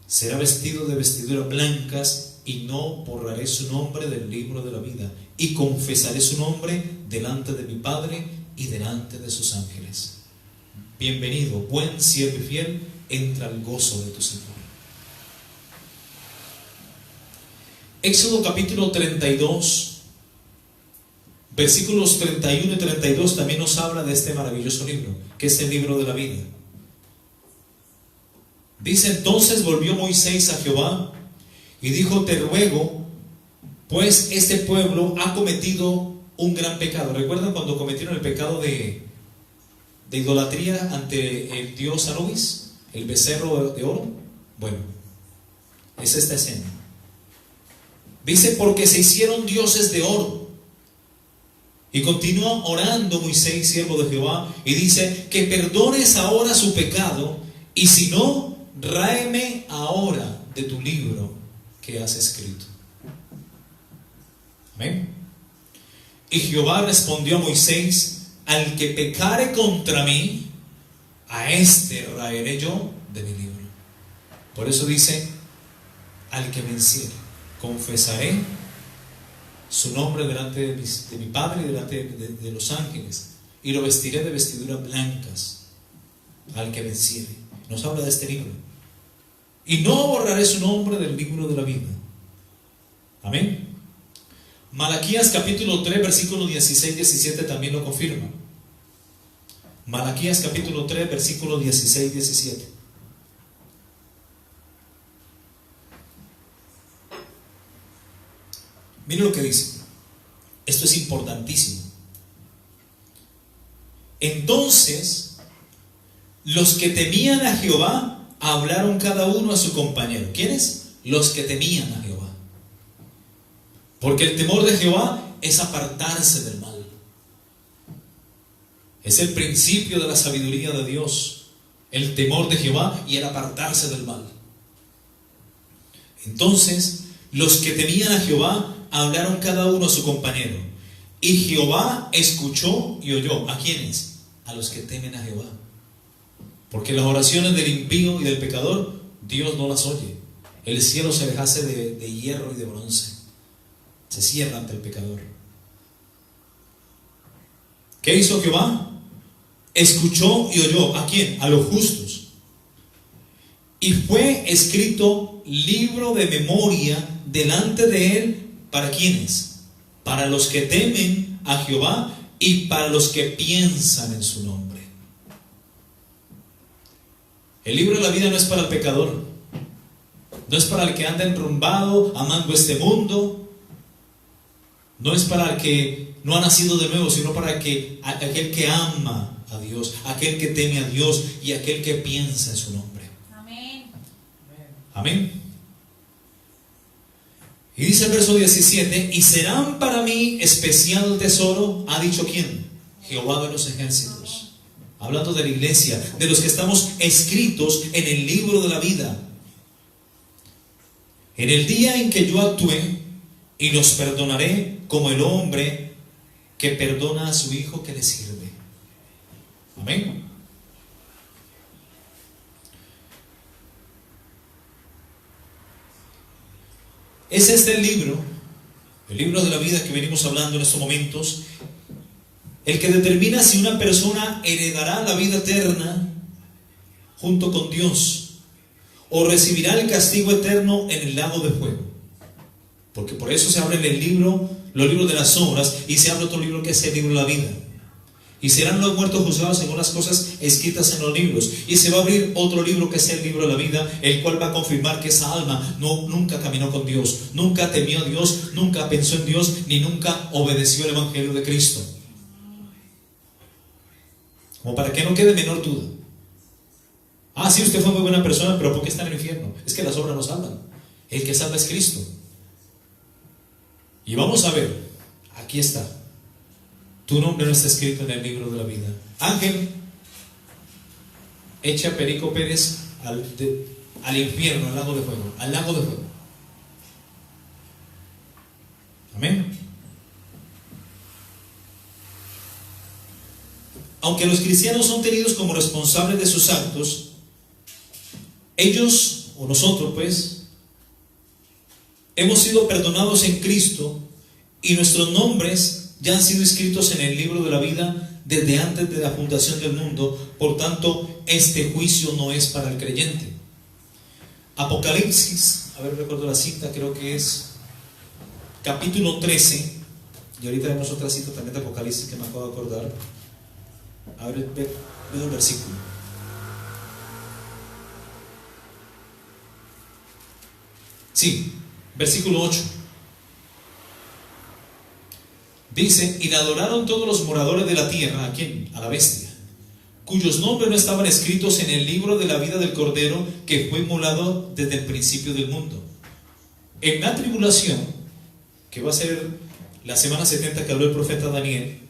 será vestido de vestiduras blancas, y no borraré su nombre del libro de la vida, y confesaré su nombre delante de mi Padre y delante de sus ángeles. Bienvenido, buen siervo y fiel, entra al gozo de tu Señor. Éxodo capítulo 32, versículos 31 y 32 también nos habla de este maravilloso libro, que es el libro de la vida. Dice: entonces volvió Moisés a Jehová y dijo: te ruego, pues este pueblo ha cometido un gran pecado. ¿Recuerdan cuando cometieron el pecado de idolatría ante el dios Anubis, el becerro de oro? Bueno, es esta escena. Dice: porque se hicieron dioses de oro. Y continúa orando Moisés, siervo de Jehová, y dice: que perdones ahora su pecado, y si no, ráeme ahora de tu libro que has escrito. Amén. Y Jehová respondió a Moisés: al que pecare contra mí, a este raeré yo de mi libro. Por eso dice: al que venciere, confesaré su nombre delante de mi Padre y delante de los ángeles, y lo vestiré de vestiduras blancas. Al que venciere. Nos habla de este libro. Y no borraré su nombre del libro de la vida. Amén. Malaquías capítulo 3, versículo 16 y 17 también lo confirma. Malaquías capítulo 3, versículo 16 y 17. Miren lo que dice. Esto es importantísimo. Entonces, los que temían a Jehová hablaron cada uno a su compañero. ¿Quiénes? Los que temían a Jehová. Porque el temor de Jehová es apartarse del mal. Es el principio de la sabiduría de Dios. El temor de Jehová y el apartarse del mal. Entonces, los que temían a Jehová hablaron cada uno a su compañero. Y Jehová escuchó y oyó. ¿A quiénes? A los que temen a Jehová. Porque las oraciones del impío y del pecador, Dios no las oye. El cielo se les hace de hierro y de bronce. Se cierra ante el pecador. ¿Qué hizo Jehová? Escuchó y oyó. ¿A quién? A los justos. Y fue escrito libro de memoria delante de él. ¿Para quiénes? Para los que temen a Jehová y para los que piensan en su nombre. El libro de la vida no es para el pecador, no es para el que anda enrumbado, amando este mundo, no es para el que no ha nacido de nuevo, sino para aquel que ama a Dios, aquel que teme a Dios y aquel que piensa en su nombre. Amén. Amén. Y dice el verso 17: y serán para mí especial tesoro, ¿ha dicho quién? Jehová de los ejércitos. Hablando de la iglesia, de los que estamos escritos en el libro de la vida. En el día en que yo actué, y los perdonaré como el hombre que perdona a su hijo que le sirve. Amén. Es este el libro de la vida que venimos hablando en estos momentos, el que determina si una persona heredará la vida eterna junto con Dios o recibirá el castigo eterno en el lago de fuego. Porque por eso se abre el libro, los libros de las obras, y se abre otro libro que es el libro de la vida. Y serán los muertos juzgados según las cosas escritas en los libros. Y se va a abrir otro libro que es el libro de la vida, el cual va a confirmar que esa alma nunca caminó con Dios, nunca temió a Dios, nunca pensó en Dios, ni nunca obedeció el evangelio de Cristo. Como para que no quede menor duda. Ah, sí, usted fue muy buena persona, pero ¿por qué está en el infierno? Es que las obras no salvan. El que salva es Cristo. Y vamos a ver, aquí está. Tu nombre no está escrito en el libro de la vida. Ángel, echa a Perico Pérez al infierno, al lago de fuego. Al lago de fuego. Amén. Aunque los cristianos son tenidos como responsables de sus actos, ellos, o nosotros pues, hemos sido perdonados en Cristo y nuestros nombres ya han sido escritos en el libro de la vida desde antes de la fundación del mundo. Por tanto, este juicio no es para el creyente. Apocalipsis, a ver, recuerdo la cita, creo que es capítulo 13, y ahorita vemos otra cita también de Apocalipsis que me acabo de acordar. A ver, ve el versículo. Sí, versículo 8. Dice: y la adoraron todos los moradores de la tierra. ¿A quién? A la bestia, cuyos nombres no estaban escritos en el libro de la vida del Cordero, que fue inmolado desde el principio del mundo. En la tribulación, que va a ser la semana 70 que habló el profeta Daniel,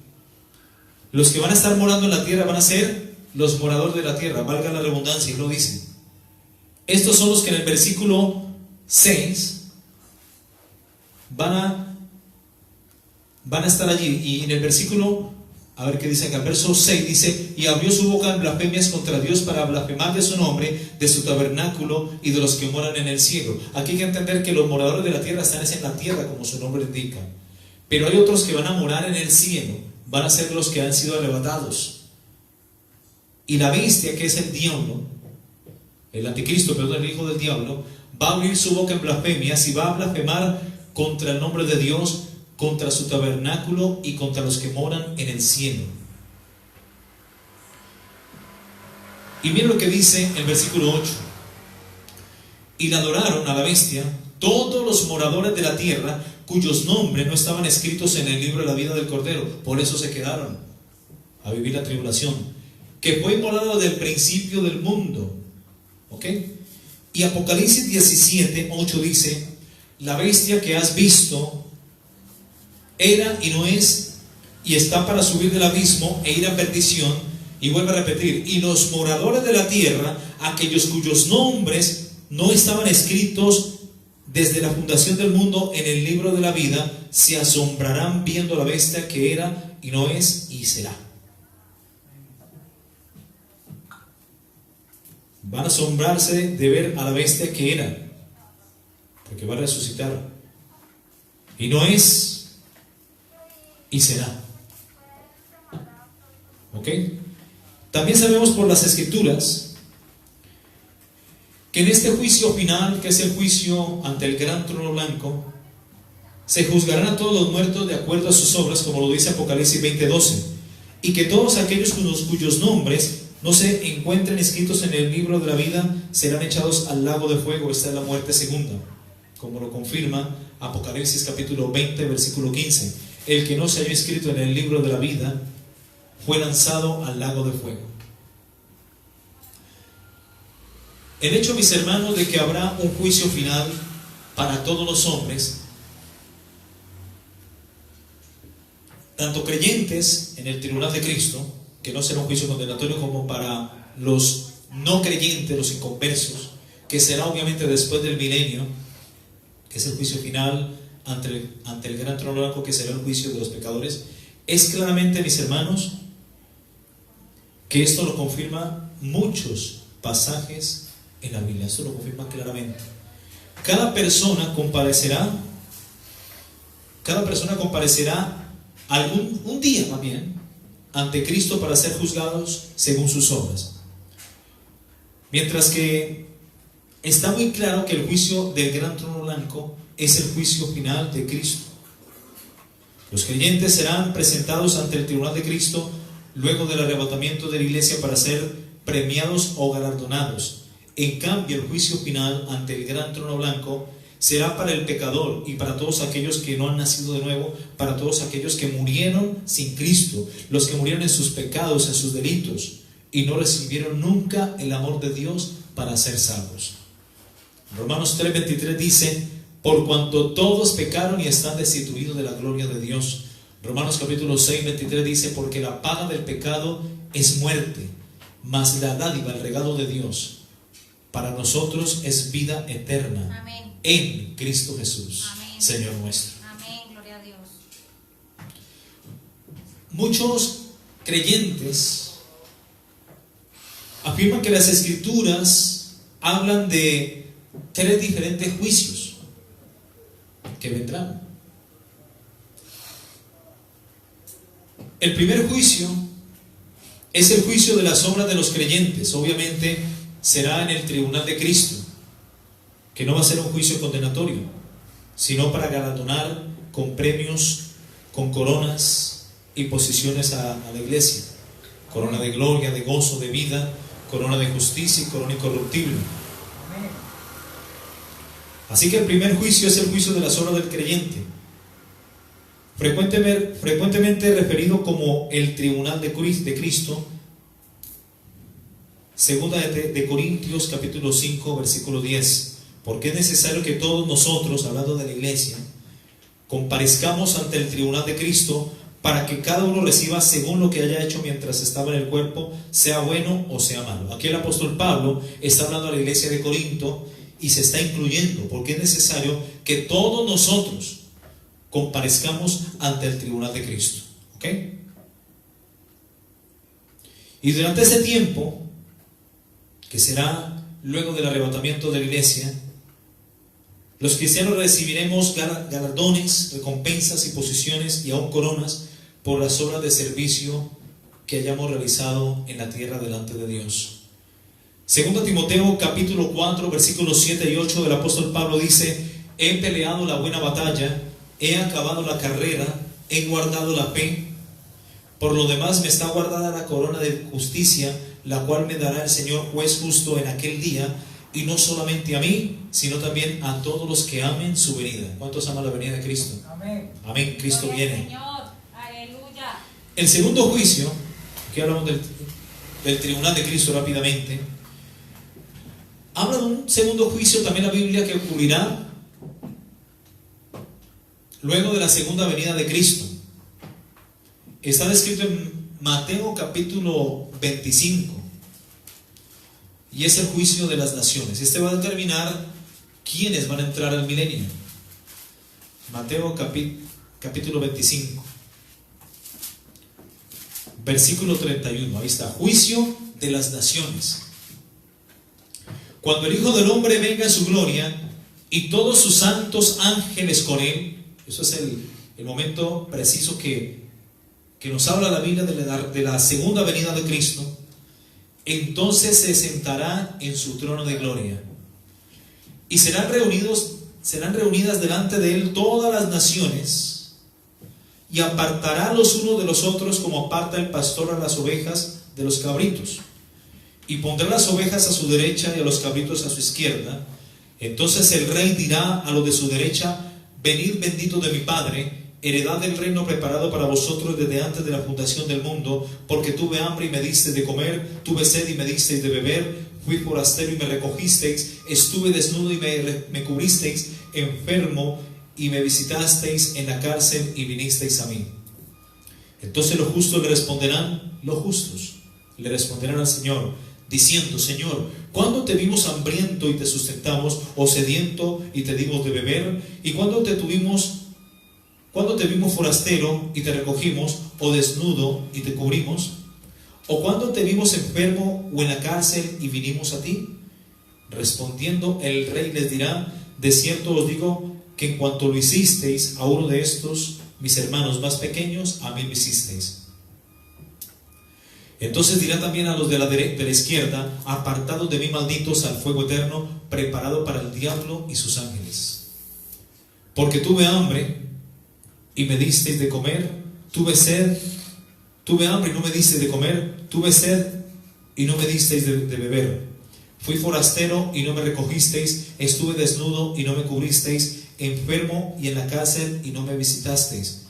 los que van a estar morando en la tierra van a ser los moradores de la tierra, valga la redundancia, y lo dice. Estos son los que en el versículo 6 van a estar allí. Y en el versículo, a ver qué dice acá, verso 6 dice: y abrió su boca en blasfemias contra Dios para blasfemar de su nombre, de su tabernáculo y de los que moran en el cielo. Aquí hay que entender que los moradores de la tierra están en la tierra, como su nombre indica, pero hay otros que van a morar en el cielo. Van a ser los que han sido arrebatados. Y la bestia, que es el diablo, el anticristo, perdón, el hijo del diablo, va a abrir su boca en blasfemias y va a blasfemar contra el nombre de Dios, contra su tabernáculo y contra los que moran en el cielo. Y miren lo que dice el versículo 8: y la adoraron a la bestia todos los moradores de la tierra, cuyos nombres no estaban escritos en el libro de la vida del Cordero. Por eso se quedaron a vivir la tribulación, que fue inmolado desde el principio del mundo. ¿Ok? Y Apocalipsis 17, 8 dice: la bestia que has visto era y no es, y está para subir del abismo e ir a perdición. Y vuelve a repetir: y los moradores de la tierra, aquellos cuyos nombres no estaban escritos desde la fundación del mundo en el libro de la vida, se asombrarán viendo a la bestia que era y no es y será. Van a asombrarse de ver a la bestia que era, porque va a resucitar y no es y será. ¿Ok? También sabemos por las escrituras que en este juicio final, que es el juicio ante el gran trono blanco, se juzgarán a todos los muertos de acuerdo a sus obras, como lo dice Apocalipsis 20:12, y que todos aquellos cuyos nombres no se encuentren escritos en el libro de la vida serán echados al lago de fuego. Esta es la muerte segunda, como lo confirma Apocalipsis capítulo 20 versículo 15. El que no se haya escrito en el libro de la vida fue lanzado al lago de fuego. El hecho, mis hermanos, de que habrá un juicio final para todos los hombres, tanto creyentes en el tribunal de Cristo, que no será un juicio condenatorio, como para los no creyentes, los inconversos, que será obviamente después del milenio, que es el juicio final ante el gran trono blanco, que será el juicio de los pecadores. Es claramente, mis hermanos, que esto lo confirma muchos pasajes en la Biblia. Esto lo confirma claramente. Cada persona comparecerá un día más bien ante Cristo para ser juzgados según sus obras. Mientras que está muy claro que el juicio del gran trono blanco es el juicio final de Cristo. Los creyentes serán presentados ante el tribunal de Cristo luego del arrebatamiento de la iglesia para ser premiados o galardonados. En cambio, el juicio final ante el gran trono blanco será para el pecador y para todos aquellos que no han nacido de nuevo, para todos aquellos que murieron sin Cristo, los que murieron en sus pecados, en sus delitos, y no recibieron nunca el amor de Dios para ser salvos. Romanos 3:23 dice: por cuanto todos pecaron y están destituidos de la gloria de Dios. Romanos capítulo 6:23 dice: porque la paga del pecado es muerte, mas la dádiva, el regalo de Dios para nosotros es vida eterna. Amén. En Cristo Jesús. Amén. Señor nuestro. Amén, gloria a Dios. Muchos creyentes afirman que las Escrituras hablan de 3 diferentes juicios que vendrán. El primer juicio es el juicio de las obras de los creyentes. Obviamente será en el tribunal de Cristo, que no va a ser un juicio condenatorio, sino para galardonar con premios, con coronas y posiciones a la iglesia. Corona de gloria, de gozo, de vida, corona de justicia y corona incorruptible. Así que el primer juicio es el juicio de las obras del creyente, frecuentemente referido como el tribunal de Cristo. Segunda de Corintios capítulo 5 versículo 10. Porque es necesario que todos nosotros, hablando de la iglesia, comparezcamos ante el tribunal de Cristo, para que cada uno reciba según lo que haya hecho mientras estaba en el cuerpo, sea bueno o sea malo. Aquí el apóstol Pablo está hablando a la iglesia de Corinto y se está incluyendo, porque es necesario que todos nosotros comparezcamos ante el tribunal de Cristo. ¿Ok? Y durante ese tiempo, que será luego del arrebatamiento de la iglesia, los cristianos recibiremos galardones, recompensas y posiciones y aún coronas por las obras de servicio que hayamos realizado en la tierra delante de Dios. Segundo Timoteo capítulo 4 versículos 7 y 8 del apóstol Pablo dice: he peleado la buena batalla, he acabado la carrera, he guardado la fe. Por lo demás me está guardada la corona de justicia, la cual me dará el Señor juez justo en aquel día, y no solamente a mí, sino también a todos los que amen su venida. ¿Cuántos aman la venida de Cristo? Amén. Amén, Cristo Gloria al viene. Señor. Aleluya. El segundo juicio, aquí hablamos del tribunal de Cristo rápidamente, habla de un segundo juicio también la Biblia que ocurrirá luego de la segunda venida de Cristo. Está descrito en Mateo capítulo 25 y es el juicio de las naciones. Este va a determinar quiénes van a entrar al milenio. Mateo capítulo 25 versículo 31. Ahí está, juicio de las naciones. Cuando el Hijo del Hombre venga en su gloria y todos sus santos ángeles con él. Eso es el momento preciso que nos habla la Biblia de la segunda venida de Cristo. Entonces se sentará en su trono de gloria y serán reunidas delante de él todas las naciones, y apartará los unos de los otros como aparta el pastor a las ovejas de los cabritos, y pondrá las ovejas a su derecha y a los cabritos a su izquierda. Entonces el rey dirá a los de su derecha: venid benditos de mi Padre, heredad del reino preparado para vosotros desde antes de la fundación del mundo, porque tuve hambre y me disteis de comer, tuve sed y me disteis de beber, fui forastero y me recogisteis, estuve desnudo y me cubristeis, enfermo y me visitasteis, en la cárcel y vinisteis a mí. Entonces los justos le responderán, los justos le responderán al Señor, diciendo: Señor, ¿cuándo te vimos hambriento y te sustentamos, o sediento y te dimos de beber? ¿Y cuándo te vimos forastero y te recogimos, o desnudo y te cubrimos? ¿O cuándo te vimos enfermo o en la cárcel y vinimos a ti? Respondiendo el rey les dirá: de cierto os digo que en cuanto lo hicisteis a uno de estos mis hermanos más pequeños, a mí me hicisteis. Entonces dirá también a los de la izquierda: apartados de mí, malditos, al fuego eterno, preparado para el diablo y sus ángeles. Porque tuve hambre y me disteis de comer, tuve hambre y no me disteis de comer, tuve sed y no me disteis de beber. Fui forastero y no me recogisteis, estuve desnudo y no me cubristeis, enfermo y en la cárcel y no me visitasteis.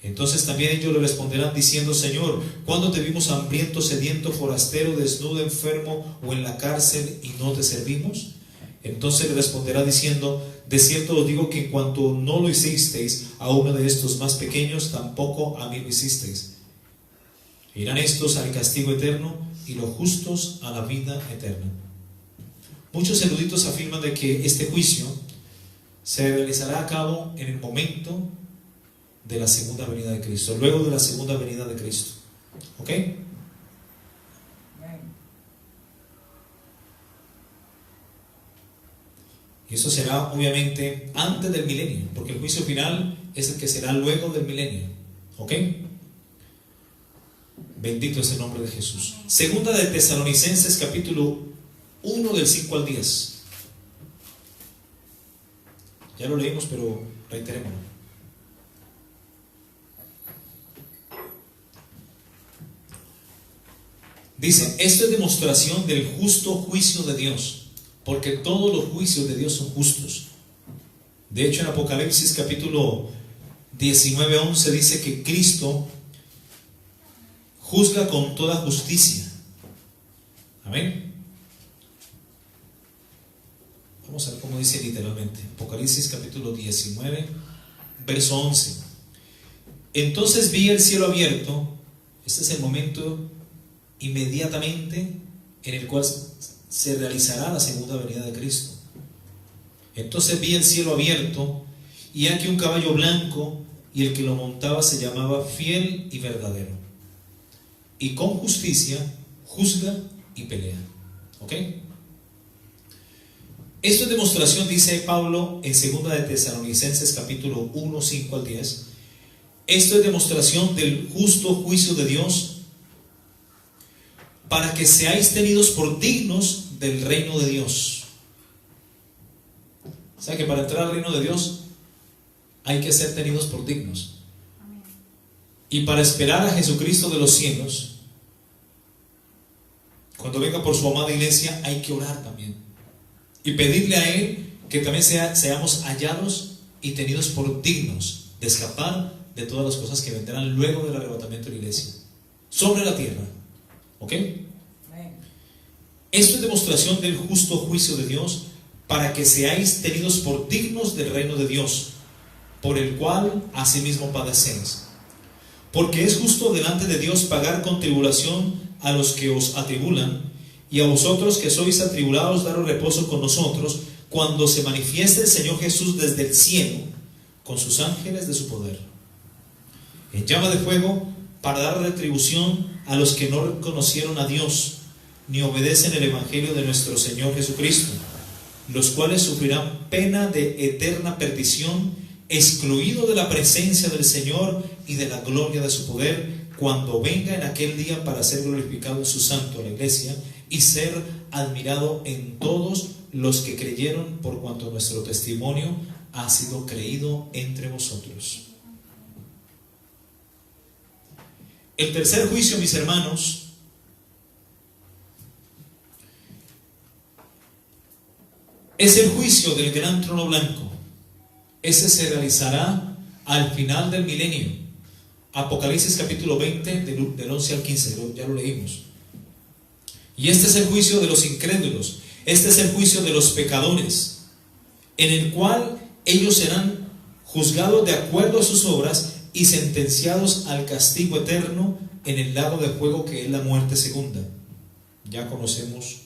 Entonces también ellos le responderán diciendo: Señor, ¿cuándo te vimos hambriento, sediento, forastero, desnudo, enfermo o en la cárcel y no te servimos? Entonces le responderá diciendo: de cierto os digo que en cuanto no lo hicisteis a uno de estos más pequeños, tampoco a mí lo hicisteis. Irán estos al castigo eterno y los justos a la vida eterna. Muchos eruditos afirman de que este juicio se realizará a cabo en el momento de la segunda venida de Cristo, luego de la segunda venida de Cristo. ¿Ok? Y eso será obviamente antes del milenio, porque el juicio final es el que será luego del milenio. ¿Ok? Bendito es el nombre de Jesús. Segunda de Tesalonicenses capítulo 1 del 5 al 10. Ya lo leímos, pero reiterémoslo. Dice: esto es demostración del justo juicio de Dios, porque todos los juicios de Dios son justos. De hecho, en Apocalipsis capítulo 19:11 dice que Cristo juzga con toda justicia. Amén. Vamos a ver cómo dice literalmente. Apocalipsis capítulo 19, verso 11. Entonces vi el cielo abierto. Este es el momento inmediatamente en el cual se realizará la segunda venida de Cristo. Entonces vi el cielo abierto, y aquí un caballo blanco, y el que lo montaba se llamaba Fiel y Verdadero, y con justicia juzga y pelea. ¿Ok? Esto es demostración, dice Pablo en 2 de Tesalonicenses capítulo 1, 5 al 10. Esto es demostración del justo juicio de Dios, para que seáis tenidos por dignos del reino de Dios. O sea que para entrar al reino de Dios hay que ser tenidos por dignos. Y para esperar a Jesucristo de los cielos, cuando venga por su amada iglesia, hay que orar también y pedirle a Él que también seamos hallados y tenidos por dignos de escapar de todas las cosas que vendrán luego del arrebatamiento de la iglesia sobre la tierra. ¿Ok? Esto es demostración del justo juicio de Dios, para que seáis tenidos por dignos del reino de Dios, por el cual asimismo padecéis. Porque es justo delante de Dios pagar con tribulación a los que os atribulan, y a vosotros que sois atribulados daros reposo con nosotros, cuando se manifieste el Señor Jesús desde el cielo, con sus ángeles de su poder, en llama de fuego, para dar retribución a los que no reconocieron a Dios, ni obedecen el evangelio de nuestro Señor Jesucristo, los cuales sufrirán pena de eterna perdición, excluido de la presencia del Señor y de la gloria de su poder, cuando venga en aquel día para ser glorificado en su santo, la iglesia, y ser admirado en todos los que creyeron, por cuanto nuestro testimonio ha sido creído entre vosotros. El tercer juicio, mis hermanos, es el juicio del gran trono blanco. Ese se realizará al final del milenio. Apocalipsis capítulo 20, del 11 al 15, ya lo leímos. Y este es el juicio de los incrédulos. Este es el juicio de los pecadores, en el cual ellos serán juzgados de acuerdo a sus obras y sentenciados al castigo eterno en el lago de fuego, que es la muerte segunda. Ya conocemos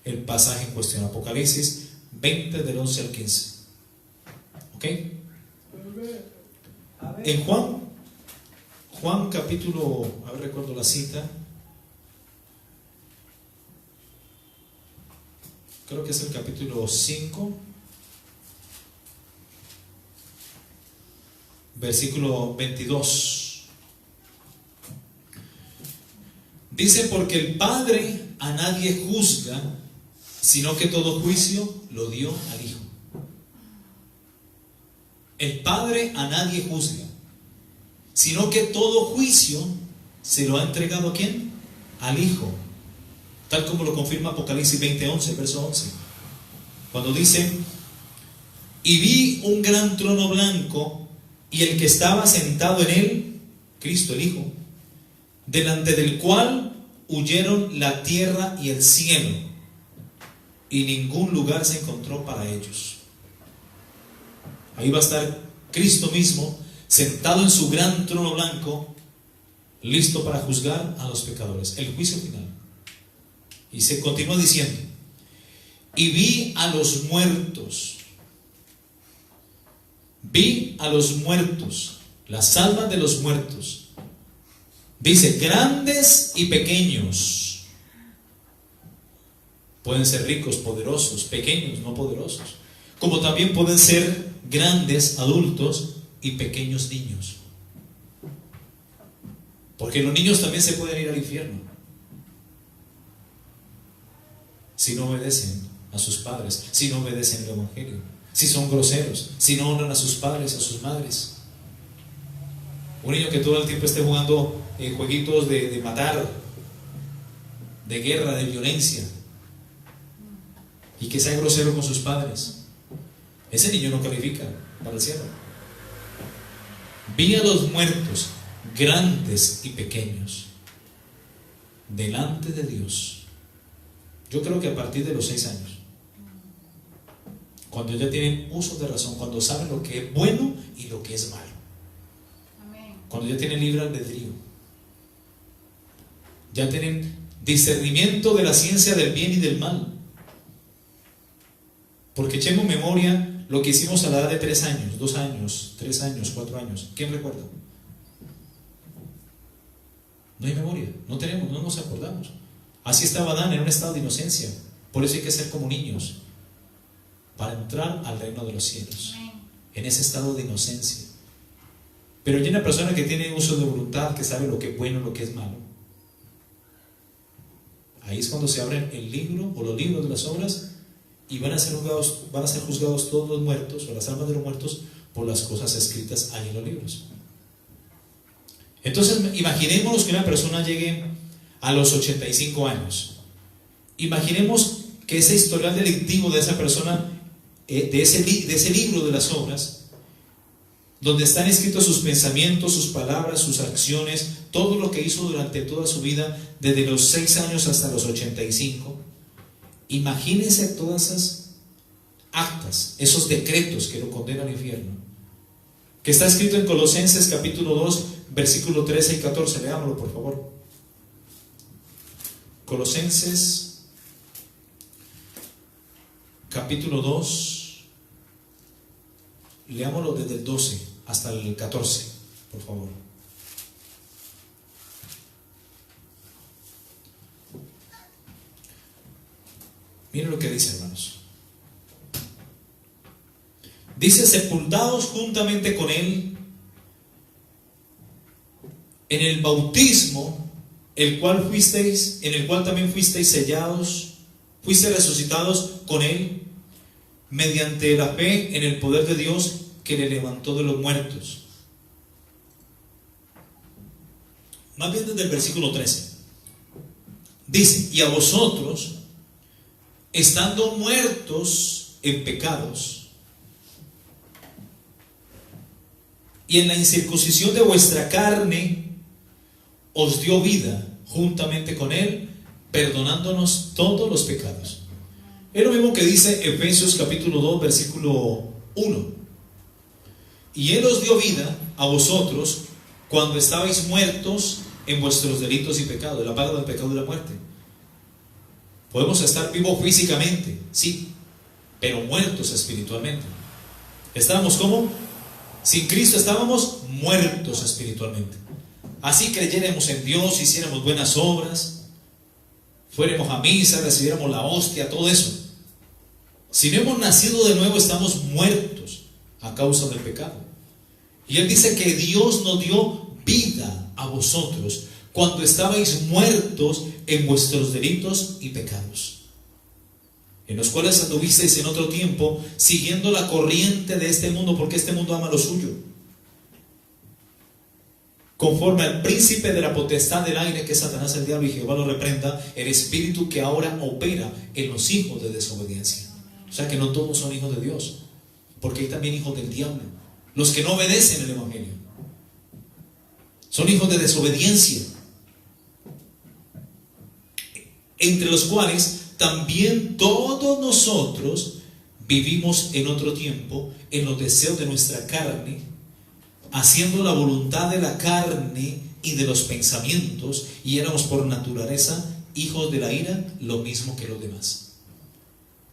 el pasaje en cuestión, Apocalipsis 20 del 11 al 15. ¿Ok? En Juan capítulo, a ver, recuerdo la cita, creo que es el capítulo 5, versículo 22. Dice: porque el Padre a nadie juzga, sino que todo juicio lo dio al Hijo. El Padre a nadie juzga, sino que todo juicio se lo ha entregado ¿a quién? Al Hijo. Tal como lo confirma Apocalipsis 20:11, verso 11. Cuando dice: y vi un gran trono blanco y el que estaba sentado en él, Cristo el Hijo, delante del cual huyeron la tierra y el cielo, y ningún lugar se encontró para ellos. Ahí va a estar Cristo mismo, sentado en su gran trono blanco, listo para juzgar a los pecadores, el juicio final. Y se continúa diciendo: y vi a los muertos, las almas de los muertos, dice, grandes y pequeños. Pueden ser ricos, poderosos, pequeños, no poderosos, como también pueden ser grandes, adultos, y pequeños niños. Porque los niños también se pueden ir al infierno si no obedecen a sus padres, si no obedecen el evangelio, si son groseros, si no honran a sus padres, a sus madres. Un niño que todo el tiempo esté jugando jueguitos de matar, de guerra, de violencia, y que sea grosero con sus padres, ese niño no califica para el cielo. Vi a los muertos, grandes y pequeños, delante de Dios. Yo creo que a partir de los 6 años, cuando ya tienen uso de razón, cuando saben lo que es bueno y lo que es malo, cuando ya tienen libre albedrío, ya tienen discernimiento de la ciencia del bien y del mal. Porque echemos memoria lo que hicimos a la edad de 3 años, 2 años, 3 años, 4 años. ¿Quién recuerda? No hay memoria, no tenemos, no nos acordamos. Así estaba Adán, en un estado de inocencia. Por eso hay que ser como niños, para entrar al reino de los cielos, en ese estado de inocencia. Pero hay una persona que tiene uso de voluntad, que sabe lo que es bueno y lo que es malo. Ahí es cuando se abren el libro o los libros de las obras, y van a ser juzgados todos los muertos, o las almas de los muertos, por las cosas escritas ahí en los libros. Entonces, imaginémonos que una persona llegue a los 85 años. Imaginemos que ese historial delictivo de esa persona, de ese libro de las obras, donde están escritos sus pensamientos, sus palabras, sus acciones, todo lo que hizo durante toda su vida, desde los 6 años hasta los 85, imagínense todas esas actas, esos decretos que lo condenan al infierno, que está escrito en Colosenses capítulo 2, versículo 13 y 14. Leámoslo, por favor. Colosenses capítulo 2, leámoslo desde el 12 hasta el 14, por favor. Miren lo que dice, hermanos. Dice: sepultados juntamente con Él en el bautismo, en el cual también fuisteis sellados, fuisteis resucitados con Él, mediante la fe en el poder de Dios que le levantó de los muertos. Más bien desde el versículo 13. Dice: y a vosotros, estando muertos en pecados, y en la incircuncisión de vuestra carne os dio vida juntamente con Él, perdonándonos todos los pecados. Es lo mismo que dice Efesios capítulo 2, versículo 1. Y Él os dio vida a vosotros cuando estabais muertos en vuestros delitos y pecados. La paga del pecado y la muerte. Podemos estar vivos físicamente, sí, pero muertos espiritualmente. ¿Estábamos cómo? Sin Cristo estábamos muertos espiritualmente. Así creyéramos en Dios, hiciéramos buenas obras, fuéramos a misa, recibiéramos la hostia, todo eso. Si no hemos nacido de nuevo, estamos muertos a causa del pecado. Y Él dice que Dios nos dio vida a vosotros cuando estabais muertos en vuestros delitos y pecados, en los cuales anduvisteis en otro tiempo, siguiendo la corriente de este mundo, porque este mundo ama lo suyo, conforme al príncipe de la potestad del aire, que es Satanás el diablo, y Jehová lo reprenda, el espíritu que ahora opera en los hijos de desobediencia. O sea que no todos son hijos de Dios, porque hay también hijos del diablo, los que no obedecen el evangelio, son hijos de desobediencia, entre los cuales también todos nosotros vivimos en otro tiempo en los deseos de nuestra carne, haciendo la voluntad de la carne y de los pensamientos, y éramos por naturaleza hijos de la ira, lo mismo que los demás.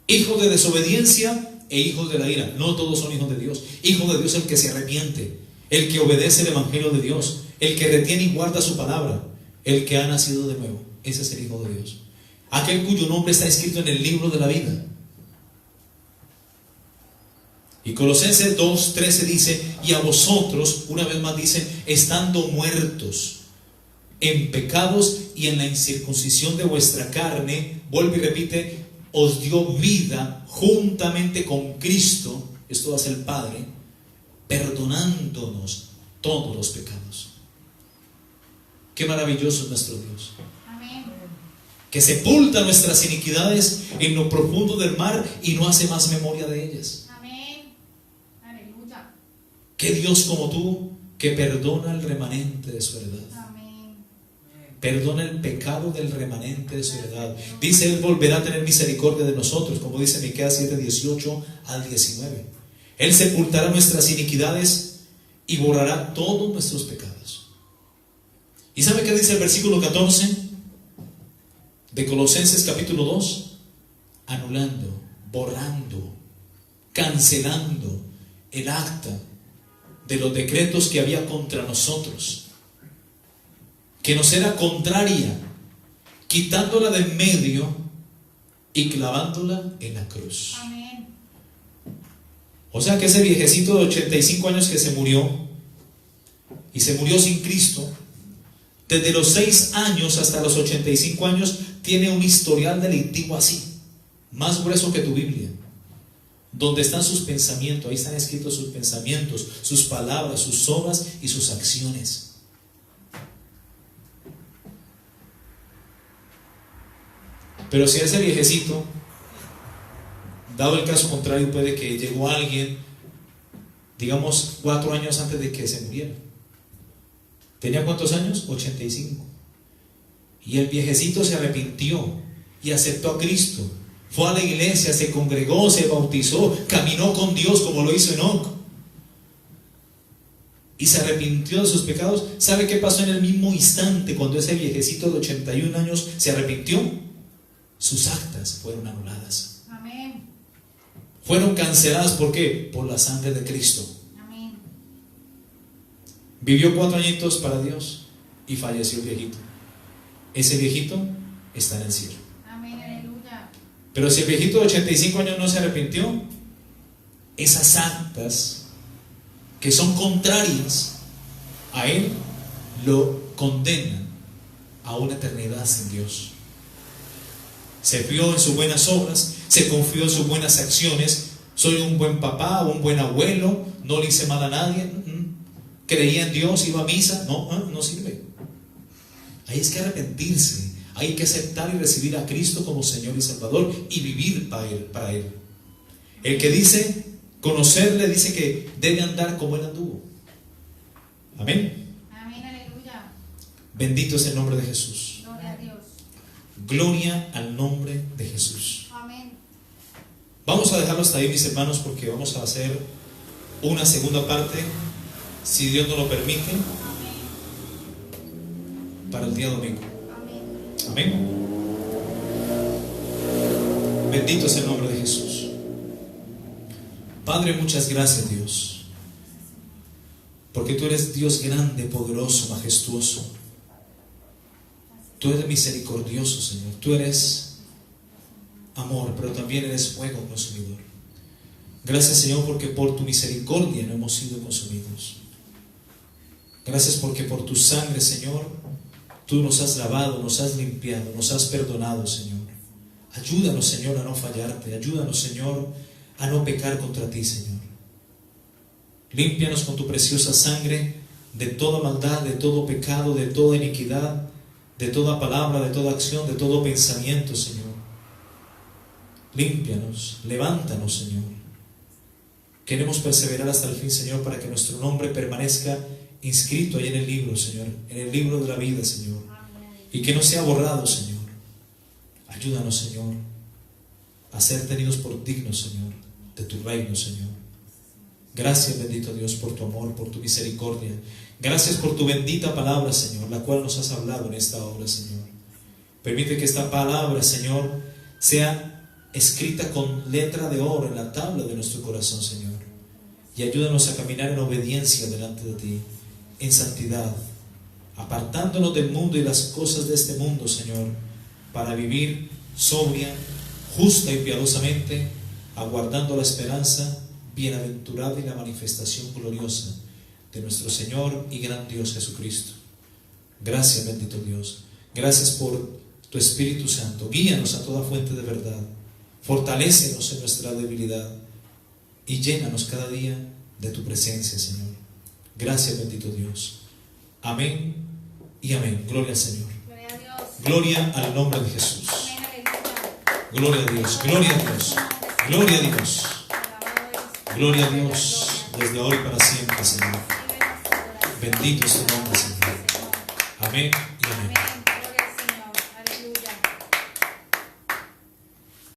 Hijos de desobediencia e hijos de la ira. No todos son hijos de Dios. Hijo de Dios es el que se arrepiente, el que obedece el evangelio de Dios, el que retiene y guarda su palabra, el que ha nacido de nuevo. Ese es el hijo de Dios, aquel cuyo nombre está escrito en el libro de la vida. Y Colosenses 2:13 dice: y a vosotros, una vez más dice, estando muertos en pecados y en la incircuncisión de vuestra carne, vuelve y repite, os dio vida juntamente con Cristo, esto hace el Padre, perdonándonos todos los pecados. Qué maravilloso es nuestro Dios, que sepulta nuestras iniquidades en lo profundo del mar y no hace más memoria de ellas. Amén. Aleluya. Qué Dios como tú, que perdona el remanente de su heredad. Amén. Perdona el pecado del remanente de su heredad. Dice: Él volverá a tener misericordia de nosotros, como dice Miqueas 7:18 al 19. Él sepultará nuestras iniquidades y borrará todos nuestros pecados. ¿Y sabe qué dice el versículo 14 de Colosenses capítulo 2? Anulando, borrando, cancelando el acta de los decretos que había contra nosotros, que nos era contraria, quitándola de en medio y clavándola en la cruz. Amén. O sea que ese viejecito de 85 años que se murió, y se murió sin Cristo, desde los 6 años hasta los 85 años, tiene un historial delictivo así, más grueso que tu Biblia, donde están sus pensamientos. Ahí están escritos sus pensamientos, sus palabras, sus obras y sus acciones. Pero si a ese viejecito, dado el caso contrario, puede que llegó alguien, digamos 4 años antes de que se muriera. ¿Tenía cuántos años? 85. Y el viejecito se arrepintió y aceptó a Cristo. Fue a la iglesia, se congregó, se bautizó, caminó con Dios como lo hizo Enoc. Y se arrepintió de sus pecados. ¿Sabe qué pasó en el mismo instante cuando ese viejecito de 81 años se arrepintió? Sus actas fueron anuladas. Amén. Fueron canceladas. ¿Por qué? Por la sangre de Cristo. Amén. Vivió 4 añitos para Dios y falleció el viejito. Ese viejito está en el cielo. Amén. Aleluya. Pero si el viejito de 85 años no se arrepintió, esas actas que son contrarias a él lo condenan a una eternidad sin Dios. Se fió en sus buenas obras, se confió en sus buenas acciones. Soy un buen papá, un buen abuelo, no le hice mal a nadie, creía en Dios, iba a misa. No sirve. Hay que arrepentirse, hay que aceptar y recibir a Cristo como Señor y Salvador y vivir para Él. El que dice conocerle dice que debe andar como él anduvo. Amén. Amén, aleluya. Bendito es el nombre de Jesús. Gloria a Dios. Gloria al nombre de Jesús. Amén. Vamos a dejarlo hasta ahí, mis hermanos, porque vamos a hacer una segunda parte, si Dios nos lo permite, Amén. para el día domingo. Amén. Amén. Bendito es el nombre de Jesús. Padre, muchas gracias, Dios, porque tú eres Dios grande, poderoso, majestuoso. Tú eres misericordioso, Señor. Tú eres amor, pero también eres fuego consumidor. Gracias, Señor, porque por tu misericordia no hemos sido consumidos. Gracias porque por tu sangre, Señor, tú nos has lavado, nos has limpiado, nos has perdonado, Señor. Ayúdanos, Señor, a no fallarte. Ayúdanos, Señor, a no pecar contra ti, Señor. Límpianos con tu preciosa sangre de toda maldad, de todo pecado, de toda iniquidad, de toda palabra, de toda acción, de todo pensamiento, Señor. Límpianos, levántanos, Señor. Queremos perseverar hasta el fin, Señor, para que nuestro nombre permanezca inscrito ahí en el libro, Señor, en el libro de la vida, Señor, y que no sea borrado, Señor. Ayúdanos, Señor, a ser tenidos por dignos, Señor, de tu reino, Señor. Gracias, bendito Dios, por tu amor, por tu misericordia. Gracias por tu bendita palabra, Señor, la cual nos has hablado en esta hora, Señor. Permite que esta palabra, Señor, sea escrita con letra de oro en la tabla de nuestro corazón, Señor. Y ayúdanos a caminar en obediencia delante de ti, en santidad, apartándonos del mundo y las cosas de este mundo, Señor, para vivir sobria, justa y piadosamente, aguardando la esperanza bienaventurada y la manifestación gloriosa de nuestro Señor y gran Dios Jesucristo. Gracias, bendito Dios. Gracias por tu Espíritu Santo. Guíanos a toda fuente de verdad. Fortalécenos en nuestra debilidad y llénanos cada día de tu presencia, Señor. Gracias, bendito Dios. Amén y amén. Gloria al Señor. Gloria a Dios. Gloria al nombre de Jesús. Amén, aleluya. Gloria a Dios, gloria a Dios, gloria a Dios, gloria a Dios, desde hoy para siempre, Señor. Bendito es tu nombre, Señor. Amén y amén.